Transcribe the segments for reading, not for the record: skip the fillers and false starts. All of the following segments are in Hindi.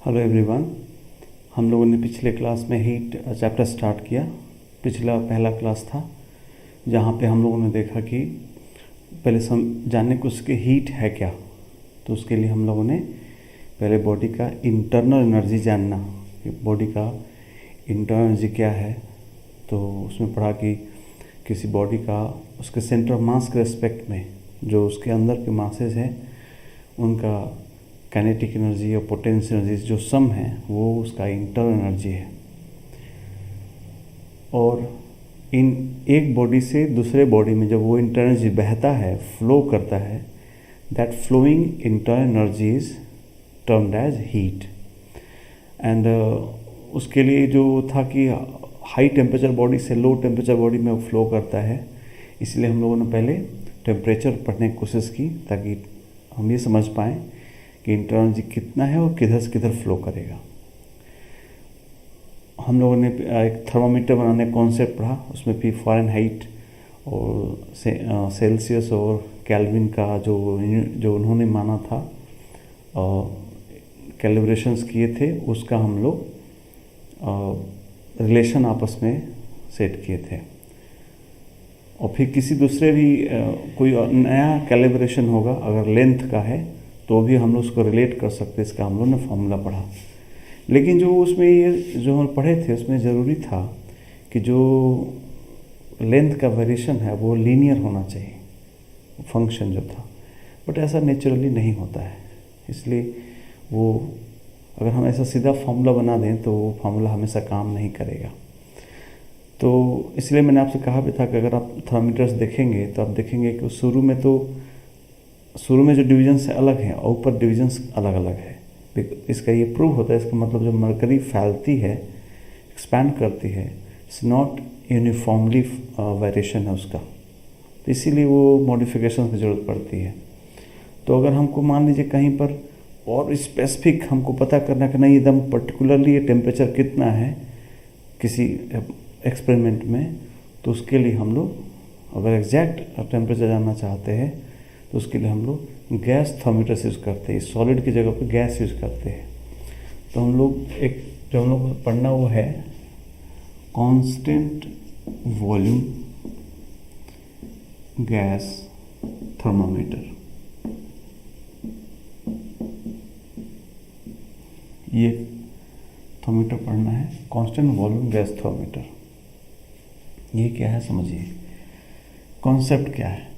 Hello everyone. हम लोगों ने पिछले क्लास में हीट चैप्टर स्टार्ट किया। पिछला पहला क्लास था जहाँ पे हम लोगों ने देखा कि पहले जानने को उसके हीट है क्या। तो उसके लिए हम लोगों ने पहले बॉडी का इंटरनल एनर्जी जानना कि बॉडी का इंटरनल एनर्जी क्या है। तो उसमें पढ़ा कि किसी बॉडी का उसके सेंटर ऑफ मास के रेस्पेक्ट में जो उसके अंदर के मासेस हैं उनका काइनेटिक एनर्जी और पोटेंशियल एनर्जी जो सम है वो उसका इंटरनल एनर्जी है। और इन एक बॉडी से दूसरे बॉडी में जब वो इंटरनल एनर्जी बहता है, फ्लो करता है, that flowing internal energy is termed as heat. And उसके लिए जो था कि हाई टेम्परेचर बॉडी से लो टेम्परेचर बॉडी में फ्लो करता है, इसलिए हम लोगों ने पहले टेम्परेचर पढ़ने की कोशिश की ताकि हम ये समझ पाएँ कि इंटरनल एनर्जी कितना है और किधर से किधर फ्लो करेगा। हम लोगों ने एक थर्मामीटर बनाने का कॉन्सेप्ट पढ़ा, उसमें भी फ़ारेनहाइट और सेल्सियस और केल्विन का जो उन्होंने माना था कैलिब्रेशंस किए थे, उसका हम लोग रिलेशन आपस में सेट किए थे। और फिर किसी दूसरे भी कोई नया कैलिब्रेशन होगा अगर लेंथ का है तो भी हम लोग उसको रिलेट कर सकते, इसका हम लोग ने फॉर्मूला पढ़ा। लेकिन जो उसमें ये जो हम पढ़े थे उसमें ज़रूरी था कि जो लेंथ का वेरिएशन है वो लीनियर होना चाहिए, फंक्शन जो था, बट ऐसा नेचुरली नहीं होता है। इसलिए वो अगर हम ऐसा सीधा फॉर्मूला बना दें तो वो फॉर्मूला हमेशा काम नहीं करेगा। तो इसलिए मैंने आपसे कहा भी था कि अगर आप थर्मामीटर्स देखेंगे तो आप देखेंगे कि शुरू में जो डिविजन्स अलग हैं और ऊपर डिविजन्स अलग अलग है। इसका ये प्रूव होता है, इसका मतलब जो मरकरी फैलती है, एक्सपैंड करती है, इट्स नॉट यूनिफॉर्मली वेरिएशन है उसका, तो इसीलिए वो मॉडिफिकेशन की ज़रूरत पड़ती है। तो अगर हमको मान लीजिए कहीं पर और स्पेसिफिक हमको पता करना कि नहीं एकदम पर्टिकुलरली ये टेम्परेचर कितना है किसी एक्सपेरिमेंट में, तो उसके लिए हम लोग अगर एग्जैक्ट टेम्परेचर जानना चाहते हैं तो उसके लिए हम लोग गैस थर्मामीटर यूज़ करते हैं। सॉलिड की जगह पर गैस यूज़ करते हैं। तो हम लोग जो हम लोग पढ़ना वो है कांस्टेंट वॉल्यूम गैस थर्मामीटर। ये थर्मामीटर पढ़ना है, कांस्टेंट वॉल्यूम गैस थर्मामीटर। ये क्या है समझिए, कॉन्सेप्ट क्या है।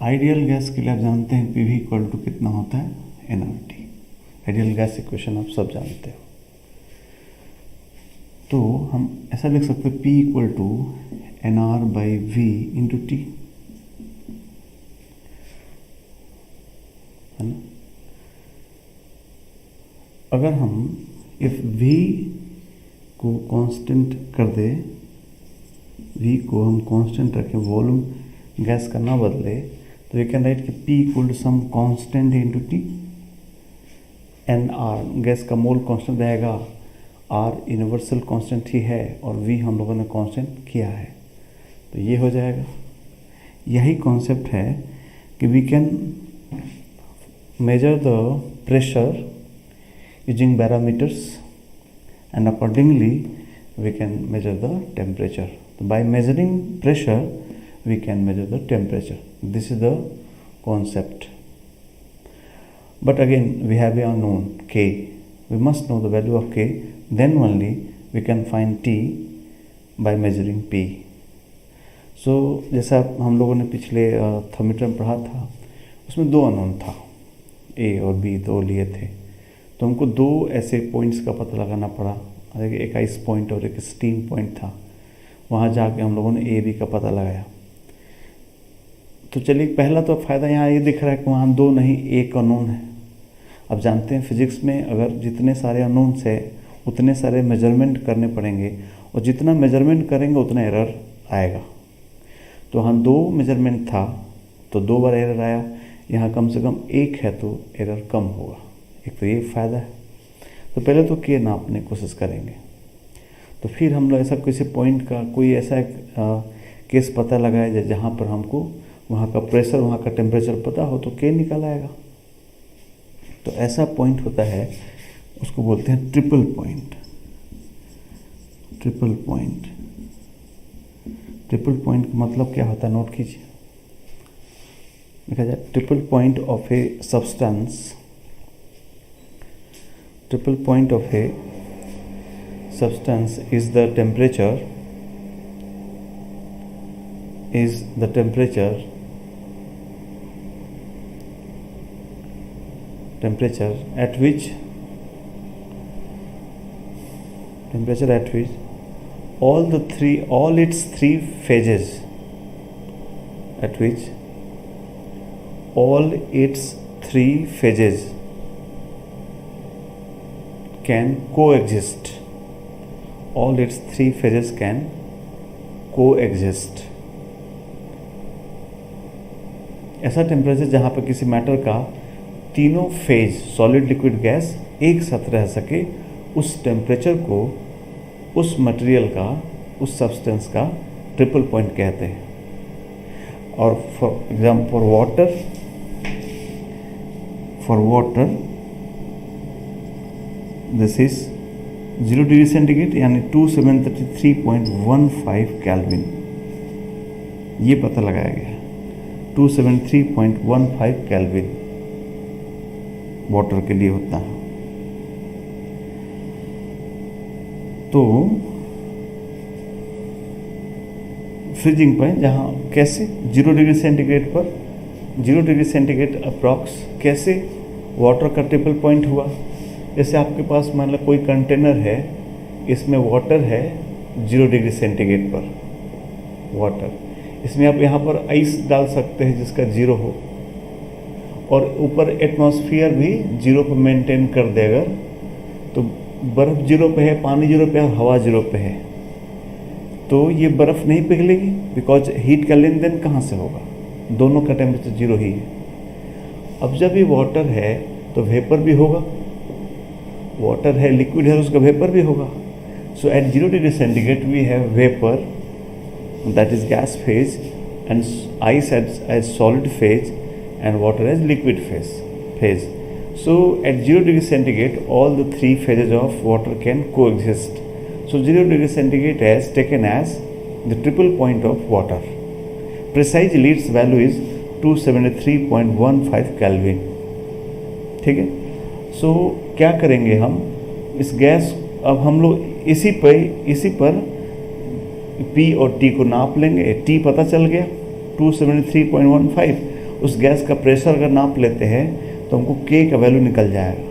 आइडियल गैस के लिए आप जानते हैं पी वी इक्वल टू कितना होता है, NRT। आइडियल गैस इक्वेशन आप सब जानते हो। तो हम ऐसा लिख सकते हैं P equal to NR/V into T, है ना। अगर हम इफ V को कांस्टेंट कर दे, V को हम कांस्टेंट रखें, वॉल्यूम गैस का ना बदले, तो वी कैन राइट कि P equal to some constant into T। NR gas का मोल कांस्टेंट रहेगा, R यूनिवर्सल कांस्टेंट ही है और V हम लोगों ने कांस्टेंट किया है, तो ये हो जाएगा। यही कॉन्सेप्ट है कि we can measure the pressure using barometers and accordingly we can measure the temperature. तो by measuring pressure we can measure the temperature. This is the concept. But again we have a unknown K. We must know the value of K, then only we can find T by measuring P. So जैसा हम लोगों ने पिछले थर्मामीटर में पढ़ा था, उसमें दो अननोन था, A और B दो लिए थे। तो हमको दो ऐसे पॉइंट्स का पता लगाना पड़ा, एक आइस पॉइंट और एक स्टीम पॉइंट था। वहाँ जाके हम लोगों ने A B का पता लगाया। तो चलिए पहला तो फ़ायदा यहाँ ये दिख रहा है कि वहाँ दो नहीं एक अननोन है। अब जानते हैं फिजिक्स में अगर जितने सारे अननोन्स है उतने सारे मेजरमेंट करने पड़ेंगे और जितना मेजरमेंट करेंगे उतना एरर आएगा। तो वहाँ दो मेजरमेंट था तो दो बार एरर आया, यहाँ कम से कम एक है तो एरर कम होगा। एक तो ये फ़ायदा है। तो पहले तो के नापने की कोशिश करेंगे, तो फिर हम लोग ऐसा किसी पॉइंट का कोई ऐसा केस पता लगाया जहाँ पर हमको वहाँ का प्रेशर वहाँ का टेम्परेचर पता हो तो के निकल आएगा। तो ऐसा पॉइंट होता है उसको बोलते हैं triple point. Triple point, triple point का मतलब क्या होता है, नोट कीजिए। देखा जाए, triple point of a substance, triple point of A substance is the temperature at which all its three phases can coexist. All its three phases can coexist. ऐसा टेम्परेचर जहाँ पर किसी मैटर का तीनों फेज, सॉलिड, लिक्विड, गैस एक साथ रह सके, उस टेम्परेचर को उस मटेरियल का, उस सब्सटेंस का ट्रिपल पॉइंट कहते हैं। और for example for water this is 0 degree centigrade यानी 2733.15 केल्विन, ये पता लगाया गया, 273.15 केल्विन वाटर के लिए होता है। तो फ्रीजिंग पॉइंट जहाँ कैसे 0 डिग्री सेंटीग्रेड पर, 0 डिग्री सेंटीग्रेड अप्रॉक्स कैसे वाटर का ट्रिपल पॉइंट हुआ। जैसे आपके पास मान लो कोई कंटेनर है, इसमें वाटर है 0 डिग्री सेंटीग्रेड पर वाटर, इसमें आप यहाँ पर आइस डाल सकते हैं जिसका 0 हो, और ऊपर एटमॉस्फेयर भी 0 पर मेंटेन कर देगा। तो बर्फ़ 0 पे है, पानी 0 पे है, हवा 0 पे है, तो ये बर्फ़ नहीं पिघलेगी, बिकॉज हीट का लेन देन कहाँ से होगा, दोनों का टेम्परेचर 0 ही है। अब जब ये वाटर है तो वेपर भी होगा, वाटर है, लिक्विड है, उसका वेपर भी होगा। So at 0 degree centigrade we have vapour, that is gas phase, and ice as solid phase, and water as liquid phase. So at 0 degree centigrade, all the three phases of water can coexist. So 0 degree centigrade is taken as the triple point of water. Precisely its value is 273.15 Kelvin. ठीक है. So क्या करेंगे हम इस गैस, अब हम लोग इसी पर P और T को नाप लेंगे. T पता चल गया 273.15. उस गैस का प्रेशर अगर नाप लेते हैं तो हमको K का वैल्यू निकल जाएगा.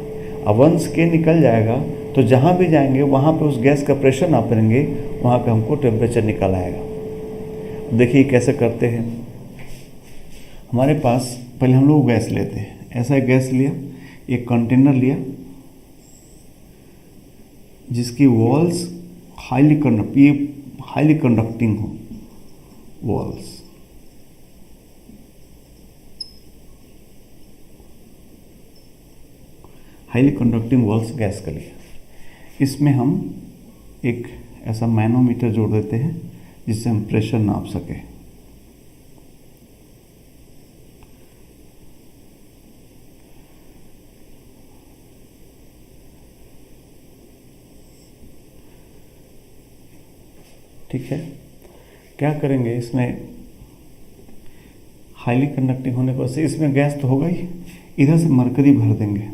अब वंस K निकल जाएगा तो जहाँ भी जाएंगे वहाँ पे उस गैस का प्रेशर नापेंगे, वहाँ का हमको टेम्परेचर निकल आएगा. देखिए कैसे करते हैं. हमारे पास पहले हम लोग गैस लेते हैं. ऐसा एक गैस लिया, एक कंटेनर लिया जिसकी वॉल्स हाईली कंडक्टिंग हो. Walls highly conducting walls gas का लिया. इसमें हम एक ऐसा मैनोमीटर जोड़ देते हैं जिससे हम प्रेशर नाप सकें. ठीक है. क्या करेंगे, इसमें हाईली कंडक्टिंग होने पर से इसमें गैस तो होगा ही, इधर से मरकरी भर देंगे.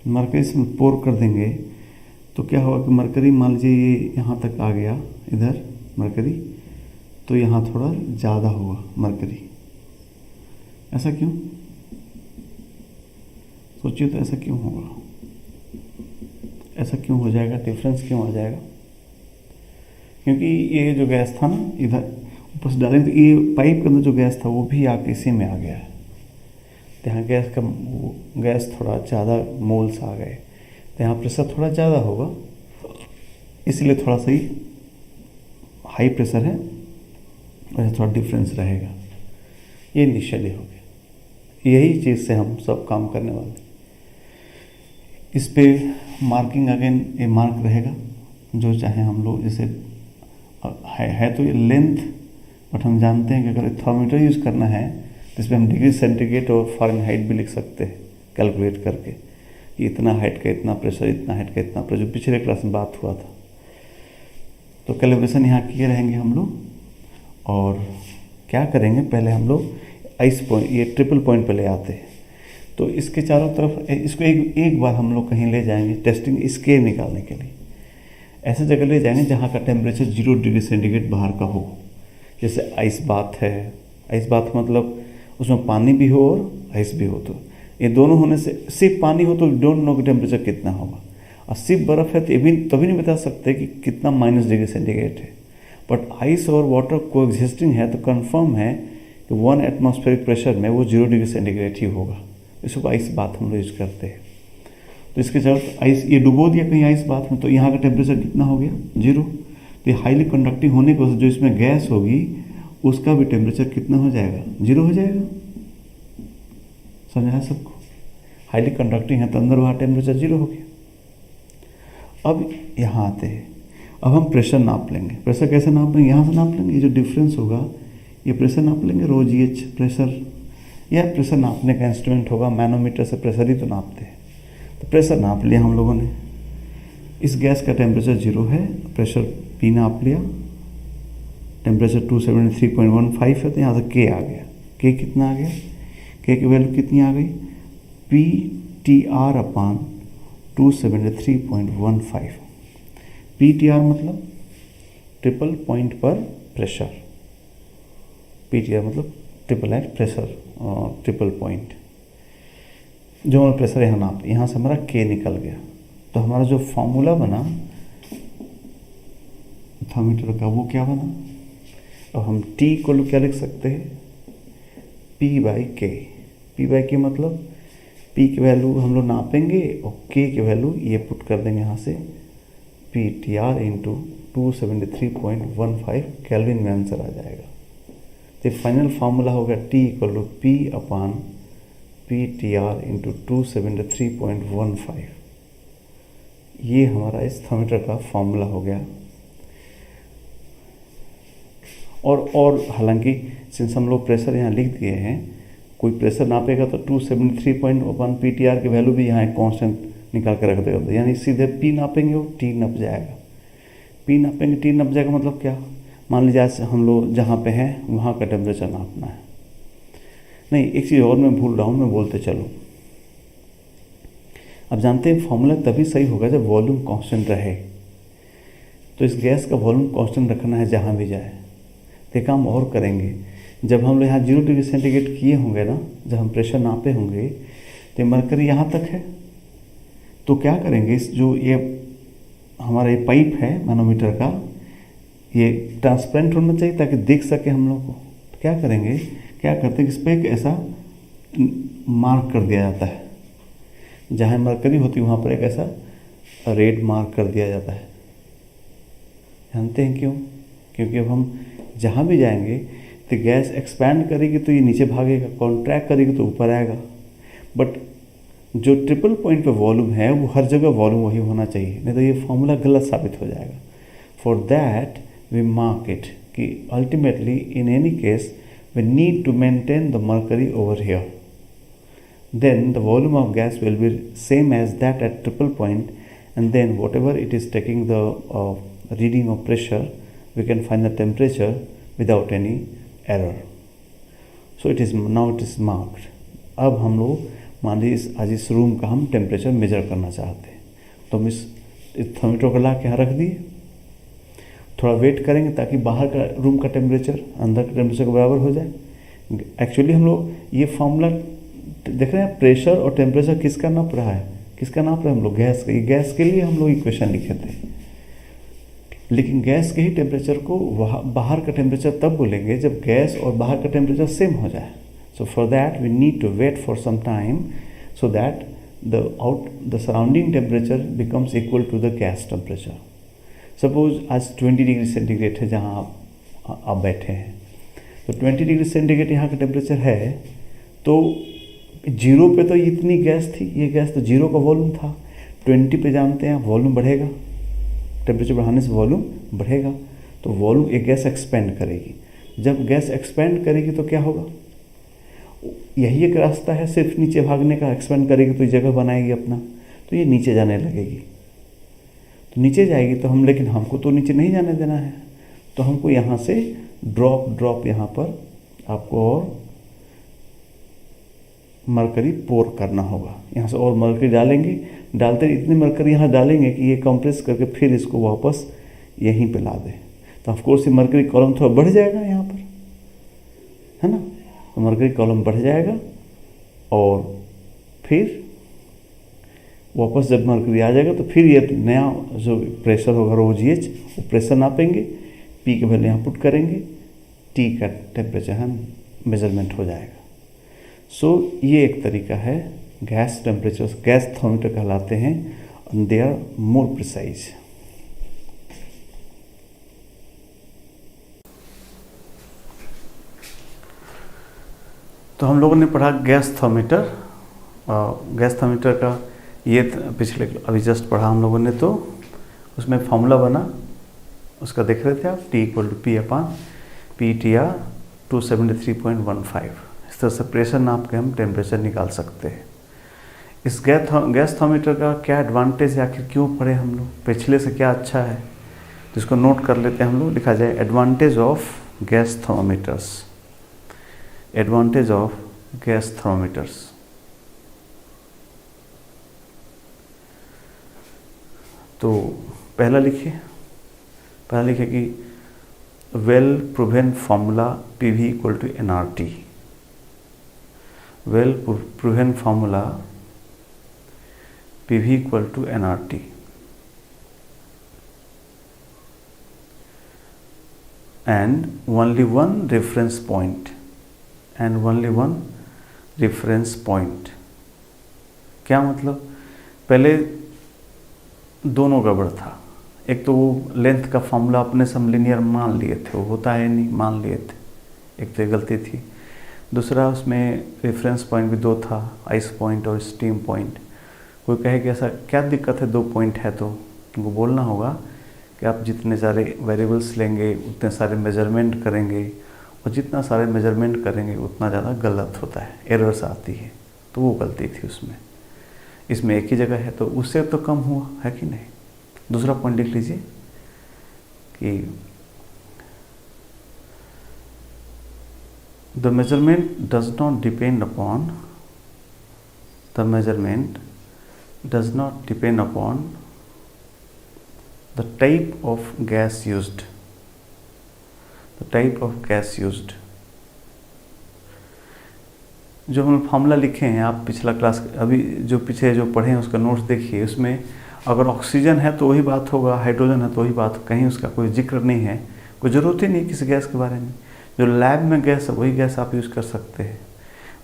मरकरी इसमें पोर कर देंगे तो क्या होगा कि मरकरी मान लीजिए ये यहाँ तक आ गया, इधर मरकरी, तो यहाँ थोड़ा ज़्यादा होगा मरकरी. ऐसा क्यों, सोचिए तो ऐसा क्यों होगा, ऐसा क्यों हो जाएगा, डिफरेंस क्यों आ जाएगा? क्योंकि ये जो गैस था ना इधर ऊपर से डालेंगे तो ये पाइप के अंदर जो गैस था वो भी आके इसी में आ गया है. तो यहाँ गैस थोड़ा ज़्यादा मोल्स आ गए तो यहाँ प्रेशर थोड़ा ज़्यादा होगा, इसलिए थोड़ा सा ही हाई प्रेशर है और थोड़ा डिफरेंस रहेगा. ये इनिशियली हो गया. यही चीज़ से हम सब काम करने वाले. इस पे मार्किंग अगेन ये मार्क रहेगा जो चाहे हम लोग, जैसे है तो ये लेंथ, बट हम जानते हैं कि अगर थर्मोमीटर यूज़ करना है तो इसमें हम डिग्री सेंटीग्रेड और फ़ारेनहाइट भी लिख सकते हैं कैलकुलेट करके. कि इतना हाइट का इतना प्रेशर, इतना हाइट का इतना प्रेशर, जो पिछले क्लास में बात हुआ था। तो कैलिब्रेशन यहाँ किए रहेंगे हम लोग। और क्या करेंगे, पहले हम लोग आइस पॉइंट, ये ट्रिपल पॉइंट पे ले आते हैं। तो इसके चारों तरफ इसको एक बार हम लोग कहीं ले जाएंगे टेस्टिंग स्केल निकालने के लिए। ऐसे जगह ले जाएंगे जहाँ का टेम्परेचर 0 डिग्री सेंटीग्रेड बाहर का हो। जैसे आइस बाथ है, आइस बाथ मतलब उसमें पानी भी हो और आइस भी हो। तो ये दोनों होने से, सिर्फ पानी हो तो डोंट नो कि टेम्परेचर कितना होगा, और सिर्फ बर्फ़ है तो ये भी तभी नहीं बता सकते कि कितना माइनस डिग्री सेंटीग्रेड है। बट आइस और वाटर को एग्जिस्टिंग है तो कंफर्म है कि 1 एटमॉस्फेरिक प्रेशर में वो 0 डिग्री सेंटीग्रेड ही होगा। इसको आइस बाथ हम लोग यूज करते हैं। तो इसके चलते आइस ये डुबो दिया कहीं आइस बाथ में, तो यहाँ का टेम्परेचर कितना हो गया, 0। तो ये हाईली कंडक्टिंग होने की वजह से जो इसमें गैस होगी उसका भी टेम्परेचर कितना हो जाएगा, 0 हो जाएगा। समझा है सबको? हाईली कंडक्टिंग है तो अंदर वहाँ टेम्परेचर 0 हो गया। अब यहाँ आते हैं, अब हम प्रेशर नाप लेंगे। प्रेशर कैसे नाप लेंगे, यहाँ से नाप लेंगे। ये जो डिफरेंस होगा ये प्रेशर नाप लेंगे, रो GH प्रेशर, या प्रेशर नापने का इंस्ट्रूमेंट होगा, मैनोमीटर से प्रेशर ही तो नापते हैं। तो प्रेशर नाप लिया हम लोगों ने। इस गैस का टेम्परेचर 0 है, प्रेशर P नाप लिया, टेम्परेचर 273.15 है, तो यहाँ से K आ गया। K कितना आ गया, K की वैल्यू कितनी आ गई, PTR/273.15। PTR मतलब ट्रिपल पॉइंट पर प्रेशर, PTR मतलब triple at pressure, triple point. जो हमारा प्रेशर यहाँ नाप, यहाँ से हमारा K निकल गया। तो हमारा जो फॉर्मूला बना थर्मीटर का वो क्या बना, अब हम T को क्या लिख सकते हैं, P/K। P/K मतलब P की वैल्यू हम लोग नापेंगे और K की वैल्यू ये पुट कर देंगे यहाँ से, PTR × 273.15 केल्विन में आंसर आ जाएगा। तो फाइनल फार्मूला होगा T = P/PTR × 273.15। ये हमारा इस थर्मीटर का फॉर्मूला हो गया। और हालांकि सिंस हम लोग प्रेशर यहाँ लिख दिए हैं, कोई प्रेशर नापेगा तो 273 PTR की वैल्यू भी यहाँ एक कांस्टेंट निकाल कर रख देगा, यानी सीधे P नापेंगे वो T नप जाएगा। P नापेंगे T नप जाएगा, मतलब क्या, मान लीजिए आज हम लोग जहाँ पे हैं वहाँ का टेम्परेचर नापना है। नहीं, एक चीज़ और मैं भूल रहा हूँ, मैं बोलते चलो। अब जानते हैं फॉर्मूला तभी सही होगा जब वॉल्यूम कांस्टेंट रहे। तो इस गैस का वॉल्यूम कांस्टेंट रखना है जहाँ भी जाए। तो काम और करेंगे, जब हम लोग यहाँ 0 डिग्री सेंटीग्रेड किए होंगे ना, जब हम प्रेशर नापे होंगे, तो मरकरी यहाँ तक है। तो क्या करेंगे, इस जो ये हमारा ये पाइप है मैनोमीटर का, ये ट्रांसपेरेंट होना चाहिए ताकि देख सके हम लोग को। तो क्या करेंगे, क्या करते हैं, इस पर एक ऐसा मार्क कर दिया जाता है, जहाँ मरकरी होती है वहाँ पर एक ऐसा रेड मार्क कर दिया जाता है। जानते हैं क्यों? क्योंकि अब हम जहाँ भी जाएंगे तो गैस एक्सपैंड करेगी तो ये नीचे भागेगा, कॉन्ट्रैक्ट करेगी तो ऊपर आएगा। बट जो ट्रिपल पॉइंट पे वॉल्यूम है वो हर जगह वॉल्यूम वही होना चाहिए, नहीं तो ये फॉर्मूला गलत साबित हो जाएगा। For that we mark it कि ultimately in any case we need to maintain the mercury over here, then the volume of gas will be same as that at triple point, and then whatever it is taking the reading of pressure, we can find the temperature without any error. So it is now it is marked. अब हम लोग मान लीजिए आज इस रूम का हम टेम्परेचर मेजर करना चाहते हैं, तो हम इस थर्मीटर को ला के यहाँ रख दिए, थोड़ा वेट करेंगे ताकि बाहर का रूम का टेम्परेचर अंदर के टेम्परेचर के बराबर हो जाए। एक्चुअली हम लोग ये फॉर्मूला देख रहे हैं, प्रेशर और टेम्परेचर किसका नाप रहा है, किसका नाप रहे हैं हम लोग, गैस का। गैस के लिए हम लोग इक्वेशन लिखे थे, लेकिन गैस के ही टेम्परेचर को बाहर का टेम्परेचर तब बोलेंगे जब गैस और बाहर का टेम्परेचर सेम हो जाए। So for that we need to wait for some time so that the surrounding temperature becomes equal to the gas temperature. Suppose आज 20 डिग्री सेंटीग्रेड है जहाँ आप बैठे हैं, तो 20 डिग्री सेंटीग्रेड यहाँ का टेम्परेचर है, तो 0 पे तो इतनी गैस थी, ये गैस तो 0 का वॉल्यूम था। 20 पे जानते हैं वॉल्यूम बढ़ेगा, टेम्परेचर बढ़ाने से वॉल्यूम बढ़ेगा, तो वॉल्यूम एक गैस एक्सपेंड करेगी। जब गैस एक्सपेंड करेगी तो क्या होगा, यही एक रास्ता है सिर्फ नीचे भागने का, एक्सपेंड करेगी तो जगह बनाएगी अपना। तो ये नीचे जाने लगेगी। तो नीचे जाएगी तो लेकिन हमको तो नीचे नहीं जाने देना है, तो हमको यहाँ से ड्रॉप यहाँ पर आपको और मरकरी पोर करना होगा। यहाँ से और मरकरी डालेंगे, डालते इतनी मरकरी यहाँ डालेंगे कि ये कंप्रेस करके फिर इसको वापस यहीं पे ला दें। तो ऑफकोर्स ये मरकरी कॉलम थोड़ा बढ़ जाएगा यहाँ पर, है ना। तो मरकरी कॉलम बढ़ जाएगा और फिर वापस जब मरकरी आ जाएगा तो फिर ये नया जो प्रेशर होगा OGH, वो प्रेशर नापेंगे, पी के वैल्यू यहाँ पुट करेंगे, टी का टेम्परेचर हम मेजरमेंट हो जाएगा। सो ये एक तरीका है, गैस टेम्परेचर, गैस थर्मोमीटर कहलाते हैं, and they are more precise. तो हम लोगों ने पढ़ा गैस थर्मोमीटर। गैस थर्मोमीटर का ये पिछले अभी जस्ट पढ़ा हम लोगों ने, तो उसमें फॉर्मूला बना, उसका देख रहे थे आप, T = P/PTR 273.15। इस तरह से प्रेशर नाप के हम टेम्परेचर निकाल सकते हैं। इस गैस थर्मोमीटर का क्या एडवांटेज है, आखिर क्यों पढ़े हम लोग, पिछले से क्या अच्छा है, तो इसको नोट कर लेते हैं हम लोग। लिखा जाए advantage of gas thermometers, advantage of gas thermometers. तो पहला लिखिए कि well proven formula PV = nRT। Well proven formula PV = nRT। and only one reference point, क्या मतलब, पहले दोनों गड़बड़ था। एक तो वो लेंथ का फॉर्मूला अपने से हम लीनियर मान लिए थे, वो होता है नहीं, मान लिए थे, एक तो गलती थी। दूसरा उसमें रेफरेंस पॉइंट भी 2 था, आइस पॉइंट और स्टीम पॉइंट। कोई कहे कि ऐसा क्या दिक्कत है, 2 पॉइंट है, तो उनको बोलना होगा कि आप जितने सारे वेरिएबल्स लेंगे उतने सारे मेजरमेंट करेंगे, और जितना सारे मेजरमेंट करेंगे उतना ज़्यादा गलत होता है, एरर्स आती है। तो वो गलती थी उसमें। इसमें एक ही जगह है तो उससे तो कम हुआ है कि नहीं। दूसरा पॉइंट लिख लीजिए कि the measurement does not depend upon the type of gas used, जो हम फॉर्मूला लिखे हैं, आप पिछला क्लास अभी जो पीछे जो पढ़े हैं उसका नोट्स देखिए। उसमें अगर ऑक्सीजन है तो वही बात होगा, हाइड्रोजन है तो वही बात, कहीं उसका कोई जिक्र नहीं है, कोई ज़रूरत ही नहीं किसी गैस के बारे में। जो लैब में गैस है वही गैस आप यूज़ कर सकते हैं।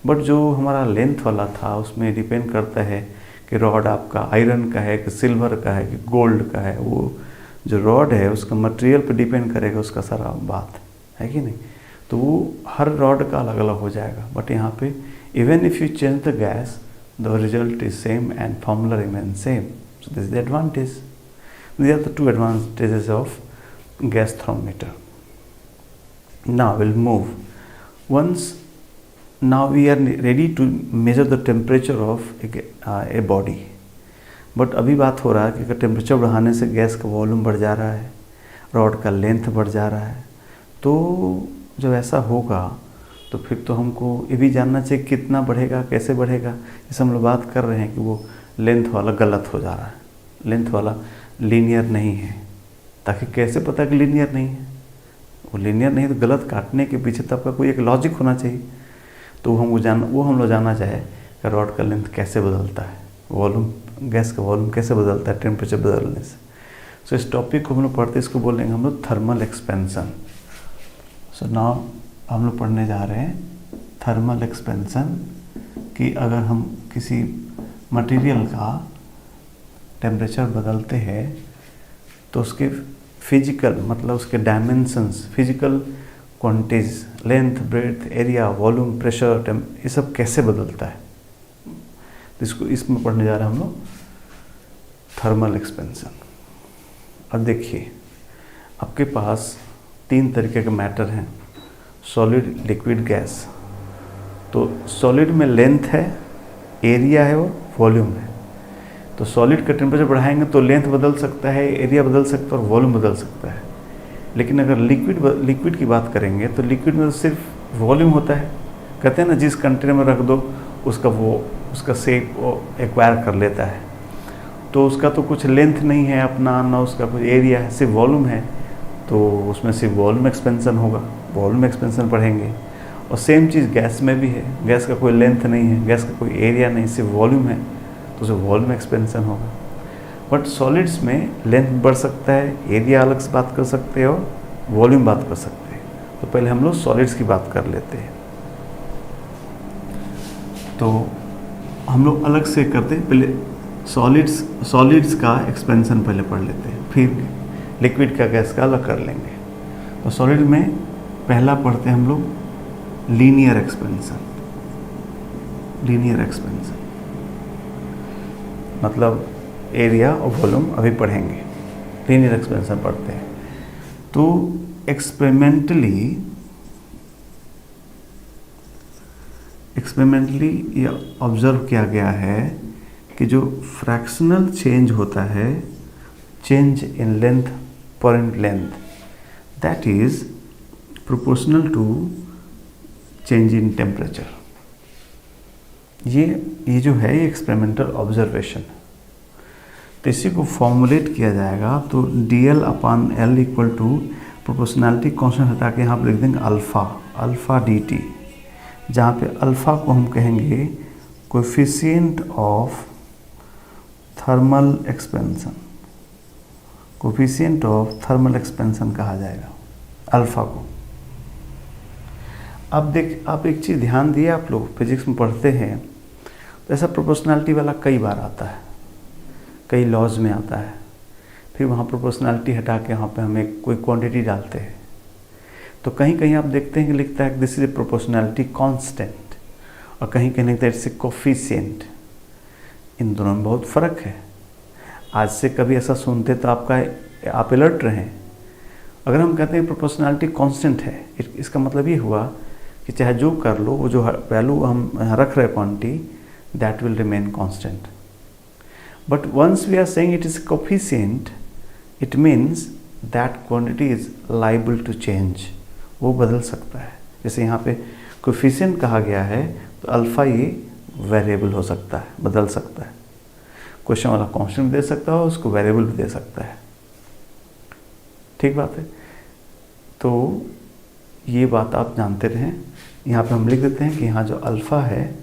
बट जो हमारा लेंथ वाला था उसमें डिपेंड करता है कि रॉड आपका आयरन का है कि सिल्वर का है कि गोल्ड का है। वो जो रॉड है उसका मटेरियल पे डिपेंड करेगा उसका सारा बात, है कि नहीं। तो वो हर रॉड का अलग अलग हो जाएगा। बट यहाँ पे even if you change the gas the result is same and formula remain same. So this is the advantage. These are the 2 advantages of gas thermometer. Now we'll move. Now we are ready to measure the temperature of a body. But अभी बात हो रहा है कि अगर टेम्परेचर बढ़ाने से गैस का वॉल्यूम बढ़ जा रहा है, रॉड का लेंथ बढ़ जा रहा है, तो जब ऐसा होगा तो फिर तो हमको ये भी जानना चाहिए कितना बढ़ेगा, कैसे बढ़ेगा। इसे हम लोग बात कर रहे हैं कि वो लेंथ वाला गलत हो जा रहा है, लेंथ वाला लीनियर नहीं है। ताकि कैसे पता कि लीनियर नहीं है, वो लीनियर नहीं तो गलत काटने के पीछे तो आपका कोई एक लॉजिक होना चाहिए। तो वो हम लोग जानना चाहे कि रॉड का लेंथ कैसे बदलता है, वॉल्यूम, गैस का वॉल्यूम कैसे बदलता है टेम्परेचर बदलने से। सो इस टॉपिक को हम लोग पढ़ते, इसको बोलेंगे हम लोग थर्मल एक्सपेंशन। सो नाउ हम लोग पढ़ने जा रहे हैं थर्मल एक्सपेंशन, कि अगर हम किसी मटेरियल का टेम्परेचर बदलते हैं तो उसके फिजिकल, मतलब उसके dimensions, physical quantities, length, breadth, area, volume, pressure, ये सब कैसे बदलता है, तो इसमें पढ़ने जा रहे हैं हम लोग थर्मल एक्सपेंशन। अब देखिए आपके पास 3 तरीके के मैटर हैं, सॉलिड, लिक्विड, गैस। तो सॉलिड में लेंथ है, एरिया है और वॉल्यूम है। तो तो सॉलिड का टेम्परेचर बढ़ाएंगे तो लेंथ बदल सकता है, एरिया बदल सकता है और वॉल्यूम बदल सकता है। लेकिन अगर लिक्विड की बात करेंगे तो लिक्विड में तो सिर्फ वॉल्यूम होता है। कहते हैं ना, जिस कंटेनर में रख दो उसका शेप एक्वायर कर लेता है, तो उसका तो कुछ लेंथ नहीं है अपना, ना उसका कुछ एरिया है, सिर्फ वॉल्यूम है। तो उसमें सिर्फ वॉल्यूम एक्सपेंशन होगा, वॉल्यूम एक्सपेंशन पढ़ेंगे। और सेम चीज़ गैस में भी है, गैस का कोई लेंथ नहीं है, गैस का कोई एरिया नहीं, सिर्फ वॉल्यूम है, तो उसे वॉल्यूम एक्सपेंशन होगा। बट सॉलिड्स में लेंथ बढ़ सकता है, एरिया अलग से बात कर सकते हैं और वॉल्यूम बात कर सकते हैं। तो पहले हम लोग सॉलिड्स की बात कर लेते हैं। तो हम लोग अलग से करते हैं, पहले सॉलिड्स का एक्सपेंशन पहले पढ़ लेते हैं, फिर लिक्विड का गैस का अलग कर लेंगे। तो सॉलिड में पहला पढ़ते हैं हम लोग लीनियर एक्सपेंशन। लीनियर एक्सपेंशन मतलब एरिया और वॉल्यूम अभी पढ़ेंगे। लीनियर एक्सपेंशन पढ़ते हैं। तो एक्सपेरिमेंटली ये ऑब्जर्व किया गया है कि जो फ्रैक्शनल चेंज होता है, change in length per unit length, that is proportional to change in temperature. ये जो है ये एक्सपेरिमेंटल ऑब्जर्वेशन। तो इसी को फॉर्मुलेट किया जाएगा तो dl/L equal to proportionality constant हटा के यहाँ पर लिख देंगे अल्फा dt, जहाँ पे अल्फा को हम कहेंगे coefficient of thermal expansion. Coefficient of thermal expansion कहा जाएगा अल्फा को। अब एक चीज़ ध्यान दिए, आप लोग फिजिक्स में पढ़ते हैं तो ऐसा प्रोपोर्शनैलिटी वाला कई बार आता है, कई लॉज में आता है। फिर वहाँ प्रोपोर्शनैलिटी हटा के यहाँ पे हमें कोई क्वांटिटी डालते हैं, तो कहीं कहीं आप देखते हैं कि लिखता है this is a proportionality constant, और कहीं कहीं लिखता है इट्स ए कोफिशिएंट। इन दोनों में बहुत फ़र्क है। आज से कभी ऐसा सुनते तो आप अलर्ट रहें। अगर हम कहते हैं प्रोपोर्शनैलिटी कांस्टेंट है, इसका मतलब ये हुआ कि चाहे जो कर लो, वो जो वैल्यू हम रख रहे quantity, that will remain constant. But once we are saying it is coefficient, it means that quantity is liable to change, वो बदल सकता है। जैसे यहाँ पे कोफिशिएंट कहा गया है तो अल्फा ये वेरिएबल हो सकता है, बदल सकता है। क्वेश्चन वाला कांस्टेंट भी दे सकता है, उसको वेरिएबल भी दे सकता है। ठीक बात है। तो ये बात आप जानते रहें। यहाँ पे हम लिख देते हैं कि यहाँ जो अल्फा है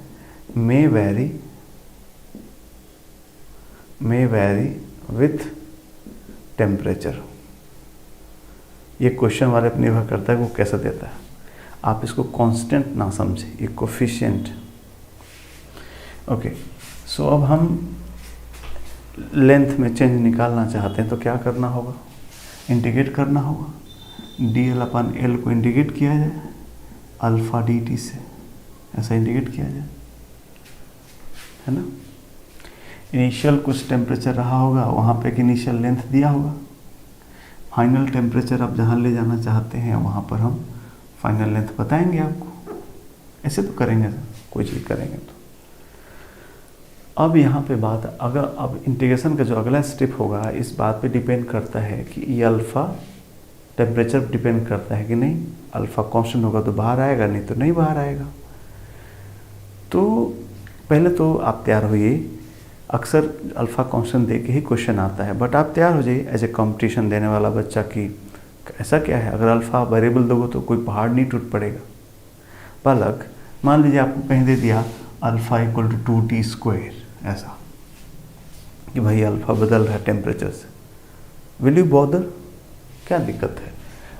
मे वैरी विथ टेम्परेचर। ये क्वेश्चन वाले पर निर्भर करता है वो कैसे देता है। आप इसको कांस्टेंट ना समझें, ये कोफिशिएंट। ओके, सो अब हम लेंथ में चेंज निकालना चाहते हैं तो क्या करना होगा? इंटीग्रेट करना होगा। dl/L को इंटीग्रेट किया जाए अल्फा dt से, ऐसा इंटीग्रेट किया जाए, है ना। इनिशियल कुछ टेम्परेचर रहा होगा, वहाँ पे एक इनिशियल लेंथ दिया होगा। फाइनल टेम्परेचर आप जहाँ ले जाना चाहते हैं वहाँ पर हम फाइनल लेंथ बताएंगे आपको। ऐसे तो करेंगे, कोई चीज़ करेंगे तो। अब यहाँ पे बात, अगर अब इंटीग्रेशन का जो अगला स्टेप होगा इस बात पे डिपेंड करता है कि ये अल्फ़ा टेम्परेचर डिपेंड करता है कि नहीं। अल्फ़ा कांस्टेंट होगा तो बाहर आएगा, नहीं तो नहीं बाहर आएगा। तो पहले तो आप तैयार होइए। अक्सर अल्फ़ा कांस्टेंट दे के ही क्वेश्चन आता है, बट आप तैयार हो जाइए एज ए कंपटीशन देने वाला बच्चा की ऐसा क्या है, अगर अल्फ़ा वेरिएबल दोगे तो कोई पहाड़ नहीं टूट पड़ेगा। बालक, मान लीजिए आपको कहीं दे दिया अल्फ़ा इक्वल टू 2t², ऐसा कि भाई अल्फ़ा बदल रहा है टेम्परेचर से, विल यू बॉदर? क्या दिक्कत है?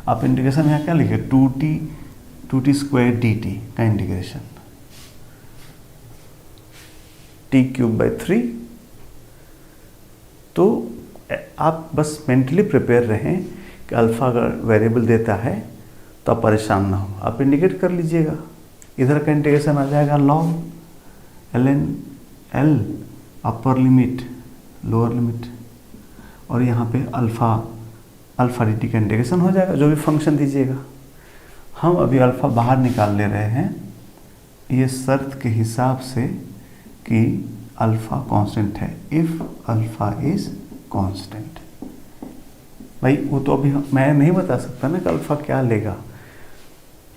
आप इंटीग्रेशन यहाँ क्या लिखे, 2t² dt का इंटीग्रेशन t³/3। तो आप बस मेंटली प्रिपेयर रहें कि अल्फ़ा अगर वेरिएबल देता है तो आप परेशान ना हो, आप इंटीग्रेट कर लीजिएगा। इधर का इंटीग्रेशन आ जाएगा log ln L upper limit lower limit, और यहाँ पे अल्फ़ा dt का इंटीग्रेशन हो जाएगा, जो भी फंक्शन दीजिएगा। हम अभी अल्फ़ा बाहर निकाल ले रहे हैं ये शर्त के हिसाब से कि अल्फा कांस्टेंट है, इफ अल्फा इज कांस्टेंट। भाई वो तो अभी मैं नहीं बता सकता ना कि अल्फा क्या लेगा,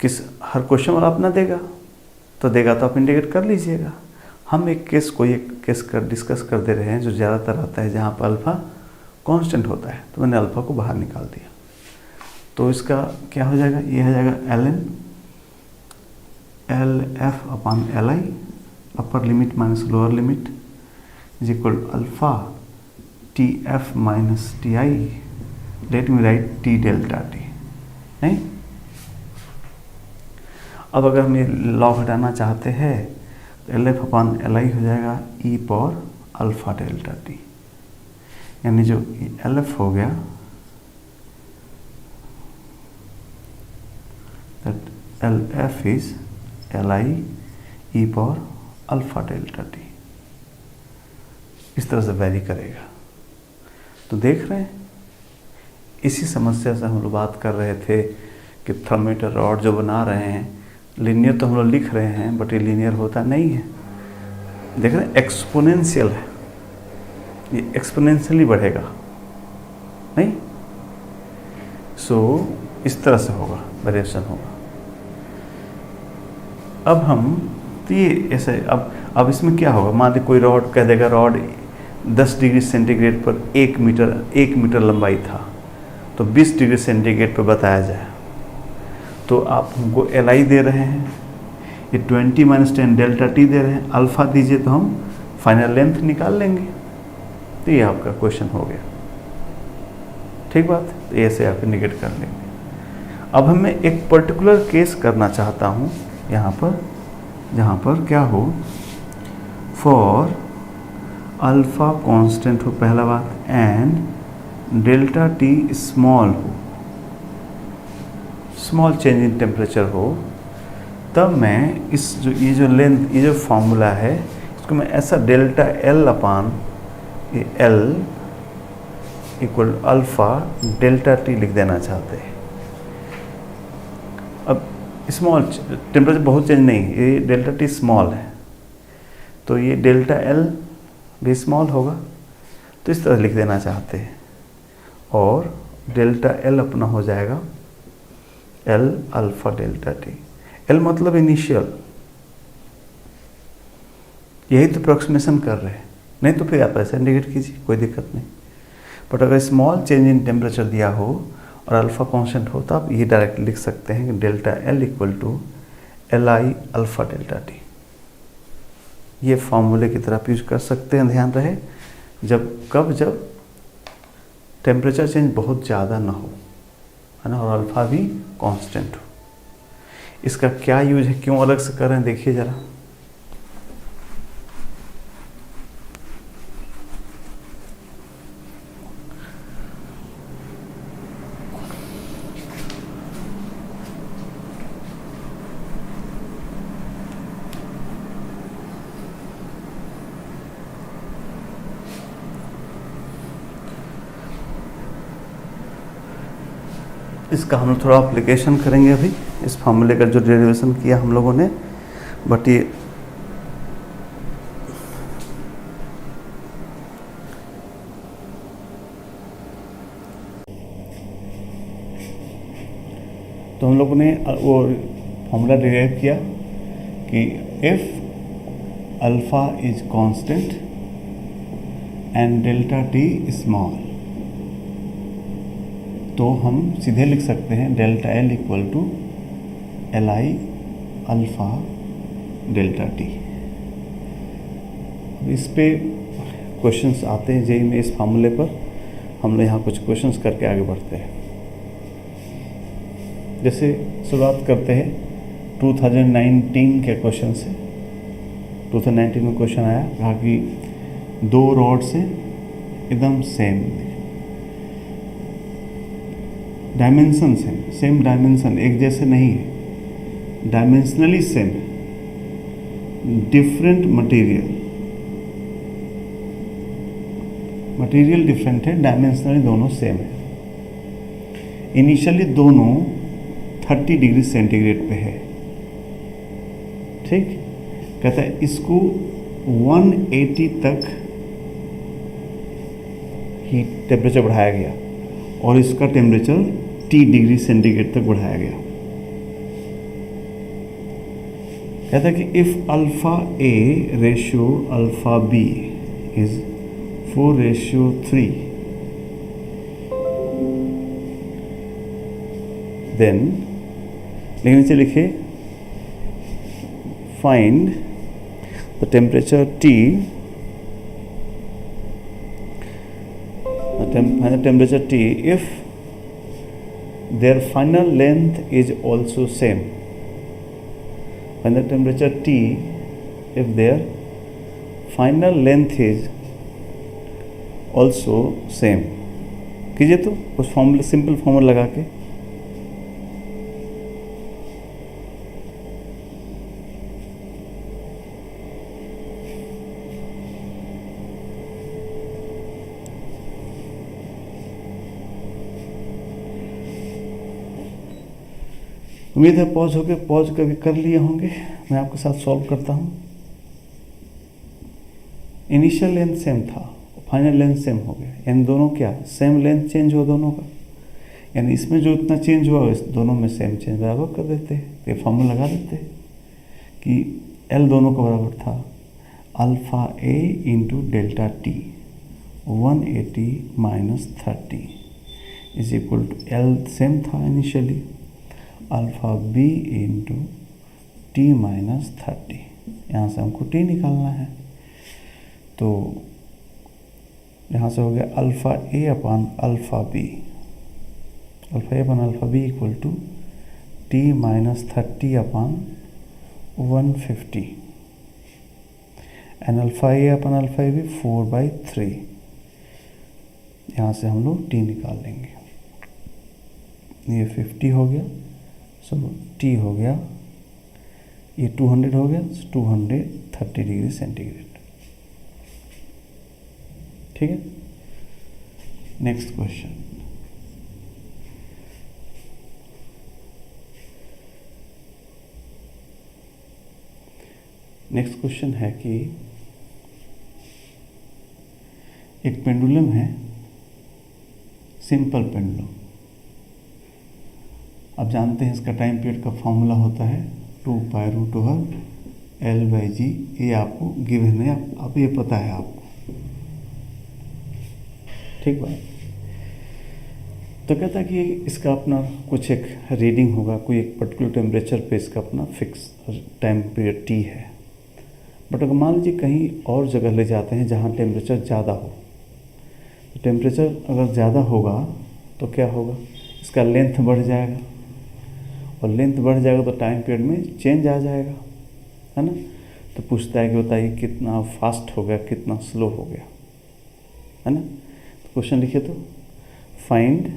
किस हर क्वेश्चन वाला अपना देगा, तो देगा तो आप इंडिकेट कर लीजिएगा। हम एक केस कर डिस्कस कर दे रहे हैं जो ज़्यादातर आता है जहाँ पर अल्फा कांस्टेंट होता है, तो मैंने अल्फा को बाहर निकाल दिया। तो इसका क्या हो जाएगा, ये हो जाएगा ln LF upon LI upper limit minus lower limit is equal alpha TF minus TI, let me right T delta T। नहीं, अब अगर हम ये लॉग हटाना चाहते हैं तो LF अपॉन LI हो जाएगा e power alpha delta T, यानी जो LF हो गया that LF is LI e power alpha delta T, इस तरह से वैरी करेगा। तो देख रहे हैं, इसी समस्या से हम लोग बात कर रहे थे कि थर्मोमीटर रॉड जो बना रहे हैं, लीनियर तो हम लोग लिख रहे हैं बट ये लीनियर होता नहीं है। देख रहे हैं एक्सपोनेंशियल है, ये एक्सपोनेंशियली बढ़ेगा नहीं, सो इस तरह से होगा, वेरिएशन होगा। अब हम तो ये ऐसे अब इसमें क्या होगा, मान लीजिए कोई रॉड कह देगा रॉड 10 डिग्री सेंटीग्रेड पर 1 मीटर लंबाई था, तो 20 डिग्री सेंटीग्रेड पर बताया जाए, तो आप हमको LI दे रहे हैं, ये 20 माइनस 10 डेल्टा T दे रहे हैं, अल्फा दीजिए तो हम फाइनल लेंथ निकाल लेंगे। तो ये आपका क्वेश्चन हो गया, ठीक बात। तो ऐसे आप इंडिकेट कर लेंगे। अब हमें एक पर्टिकुलर केस करना चाहता हूँ यहाँ पर, जहाँ पर क्या हो, फॉर अल्फा कांस्टेंट हो पहला बात, एंड डेल्टा T स्मॉल हो, स्मॉल चेंज इन टेम्परेचर हो, तब मैं ये जो लेंथ, ये जो फॉर्मूला है, इसको मैं ऐसा डेल्टा L अपान L equal alpha delta T लिख देना चाहते हैं। अब स्मॉल टेम्परेचर बहुत चेंज नहीं, ये डेल्टा T स्मॉल है, तो ये डेल्टा L भी स्मॉल होगा, तो इस तरह लिख देना चाहते हैं। और डेल्टा L अपना हो जाएगा L alpha delta T। L मतलब इनिशियल, यही तो अप्रोक्सीमेशन कर रहे हैं, नहीं तो फिर आप ऐसे इंडिकेट कीजिए, कोई दिक्कत नहीं। बट अगर स्मॉल चेंज इन टेम्परेचर दिया हो और अल्फा कांस्टेंट हो तो आप ये डायरेक्ट लिख सकते हैं कि delta L equal to LI alpha delta T। ये फॉर्मूले की तरह आप यूज कर सकते हैं, ध्यान रहे, जब टेम्परेचर चेंज बहुत ज़्यादा ना हो, है ना, और अल्फा भी कांस्टेंट हो। इसका क्या यूज है, क्यों अलग से कर रहे हैं, देखिए ज़रा। इसका हम थोड़ा एप्लीकेशन करेंगे अभी, इस फार्मूले का जो डेरिवेशन किया हम लोगों ने, बट ये तो हम लोगों ने वो फार्मूला डिराइव किया कि if alpha is constant and delta T small, तो हम सीधे लिख सकते हैं delta L equal to LI alpha delta T। इस पे क्वेश्चंस आते हैं जेईई में, इस फार्मूले पर हम लोग यहाँ कुछ क्वेश्चंस करके आगे बढ़ते हैं। जैसे शुरुआत करते हैं 2019 के क्वेश्चन से। 2019 में क्वेश्चन आया, कहा कि दो रॉड से एकदम सेम डायमेंशन सेम डायमेंशन, एक जैसे नहीं है, dimensionally same, different material different है, डायमेंशनली दोनों सेम है। इनिशियली दोनों 30 डिग्री सेंटीग्रेड पे है, ठीक। कहता है इसको 180 तक हीट टेम्परेचर बढ़ाया गया और इसका टेम्परेचर T डिग्री सेंटीग्रेड तक बढ़ाया गया। कहता है कि if alpha A ratio alpha B is 4:3, then लेकिन नीचे लिखे find the temperature T, find the temperature T if their final length is also same. Find the temperature T if their final length is also same. कीजिए तो उस फॉर्मूले, सिंपल फॉर्मूला लगा के। उम्मीद है पॉज कभी कर लिए होंगे। मैं आपके साथ सॉल्व करता हूँ। इनिशियल लेंथ सेम था, फाइनल लेंथ सेम हो गया, यानी दोनों क्या सेम लेंथ चेंज हुआ दोनों का, यानी इसमें जो इतना चेंज हुआ इस दोनों में सेम चेंज बराबर कर देते हैं। तो ये फॉर्मूला लगा देते हैं कि एल दोनों का बराबर था alpha a into delta t 180 minus 30 is equal to l same था initially alpha b into t minus 30। यहाँ से हमको टी निकालना है, तो यहाँ से हो गया alpha A upon alpha B, alpha A upon alpha B equal to T minus 30 upon 150 and alpha A upon alpha A B 4/3। यहाँ से हम लोग टी निकाल लेंगे, ये 50 हो गया, सो टी हो गया, ये 200 हो गया, 230 डिग्री सेंटीग्रेड। ठीक है, नेक्स्ट क्वेश्चन। नेक्स्ट क्वेश्चन है कि एक पेंडुलम है, सिंपल पेंडुलम। आप जानते हैं इसका टाइम पीरियड का फॉर्मूला होता है 2π√L/g। ये आपको गिवन है, आप ये पता है आपको, ठीक बात। तो कहता है कि इसका अपना कुछ एक रीडिंग होगा, कोई एक पर्टिकुलर टेम्परेचर पे इसका अपना फिक्स टाइम पीरियड T है। बट अगर मान लीजिए कहीं और जगह ले जाते हैं जहाँ टेम्परेचर ज़्यादा हो, तो टेम्परेचर अगर ज़्यादा होगा तो क्या होगा, इसका लेंथ बढ़ जाएगा, और लेंथ बढ़ जाएगा तो टाइम पीरियड में चेंज आ जाएगा, है ना। तो पूछता है कि बताइए कितना फास्ट हो गया, कितना स्लो हो गया, है ना। तो क्वेश्चन लिखिए तो फाइंड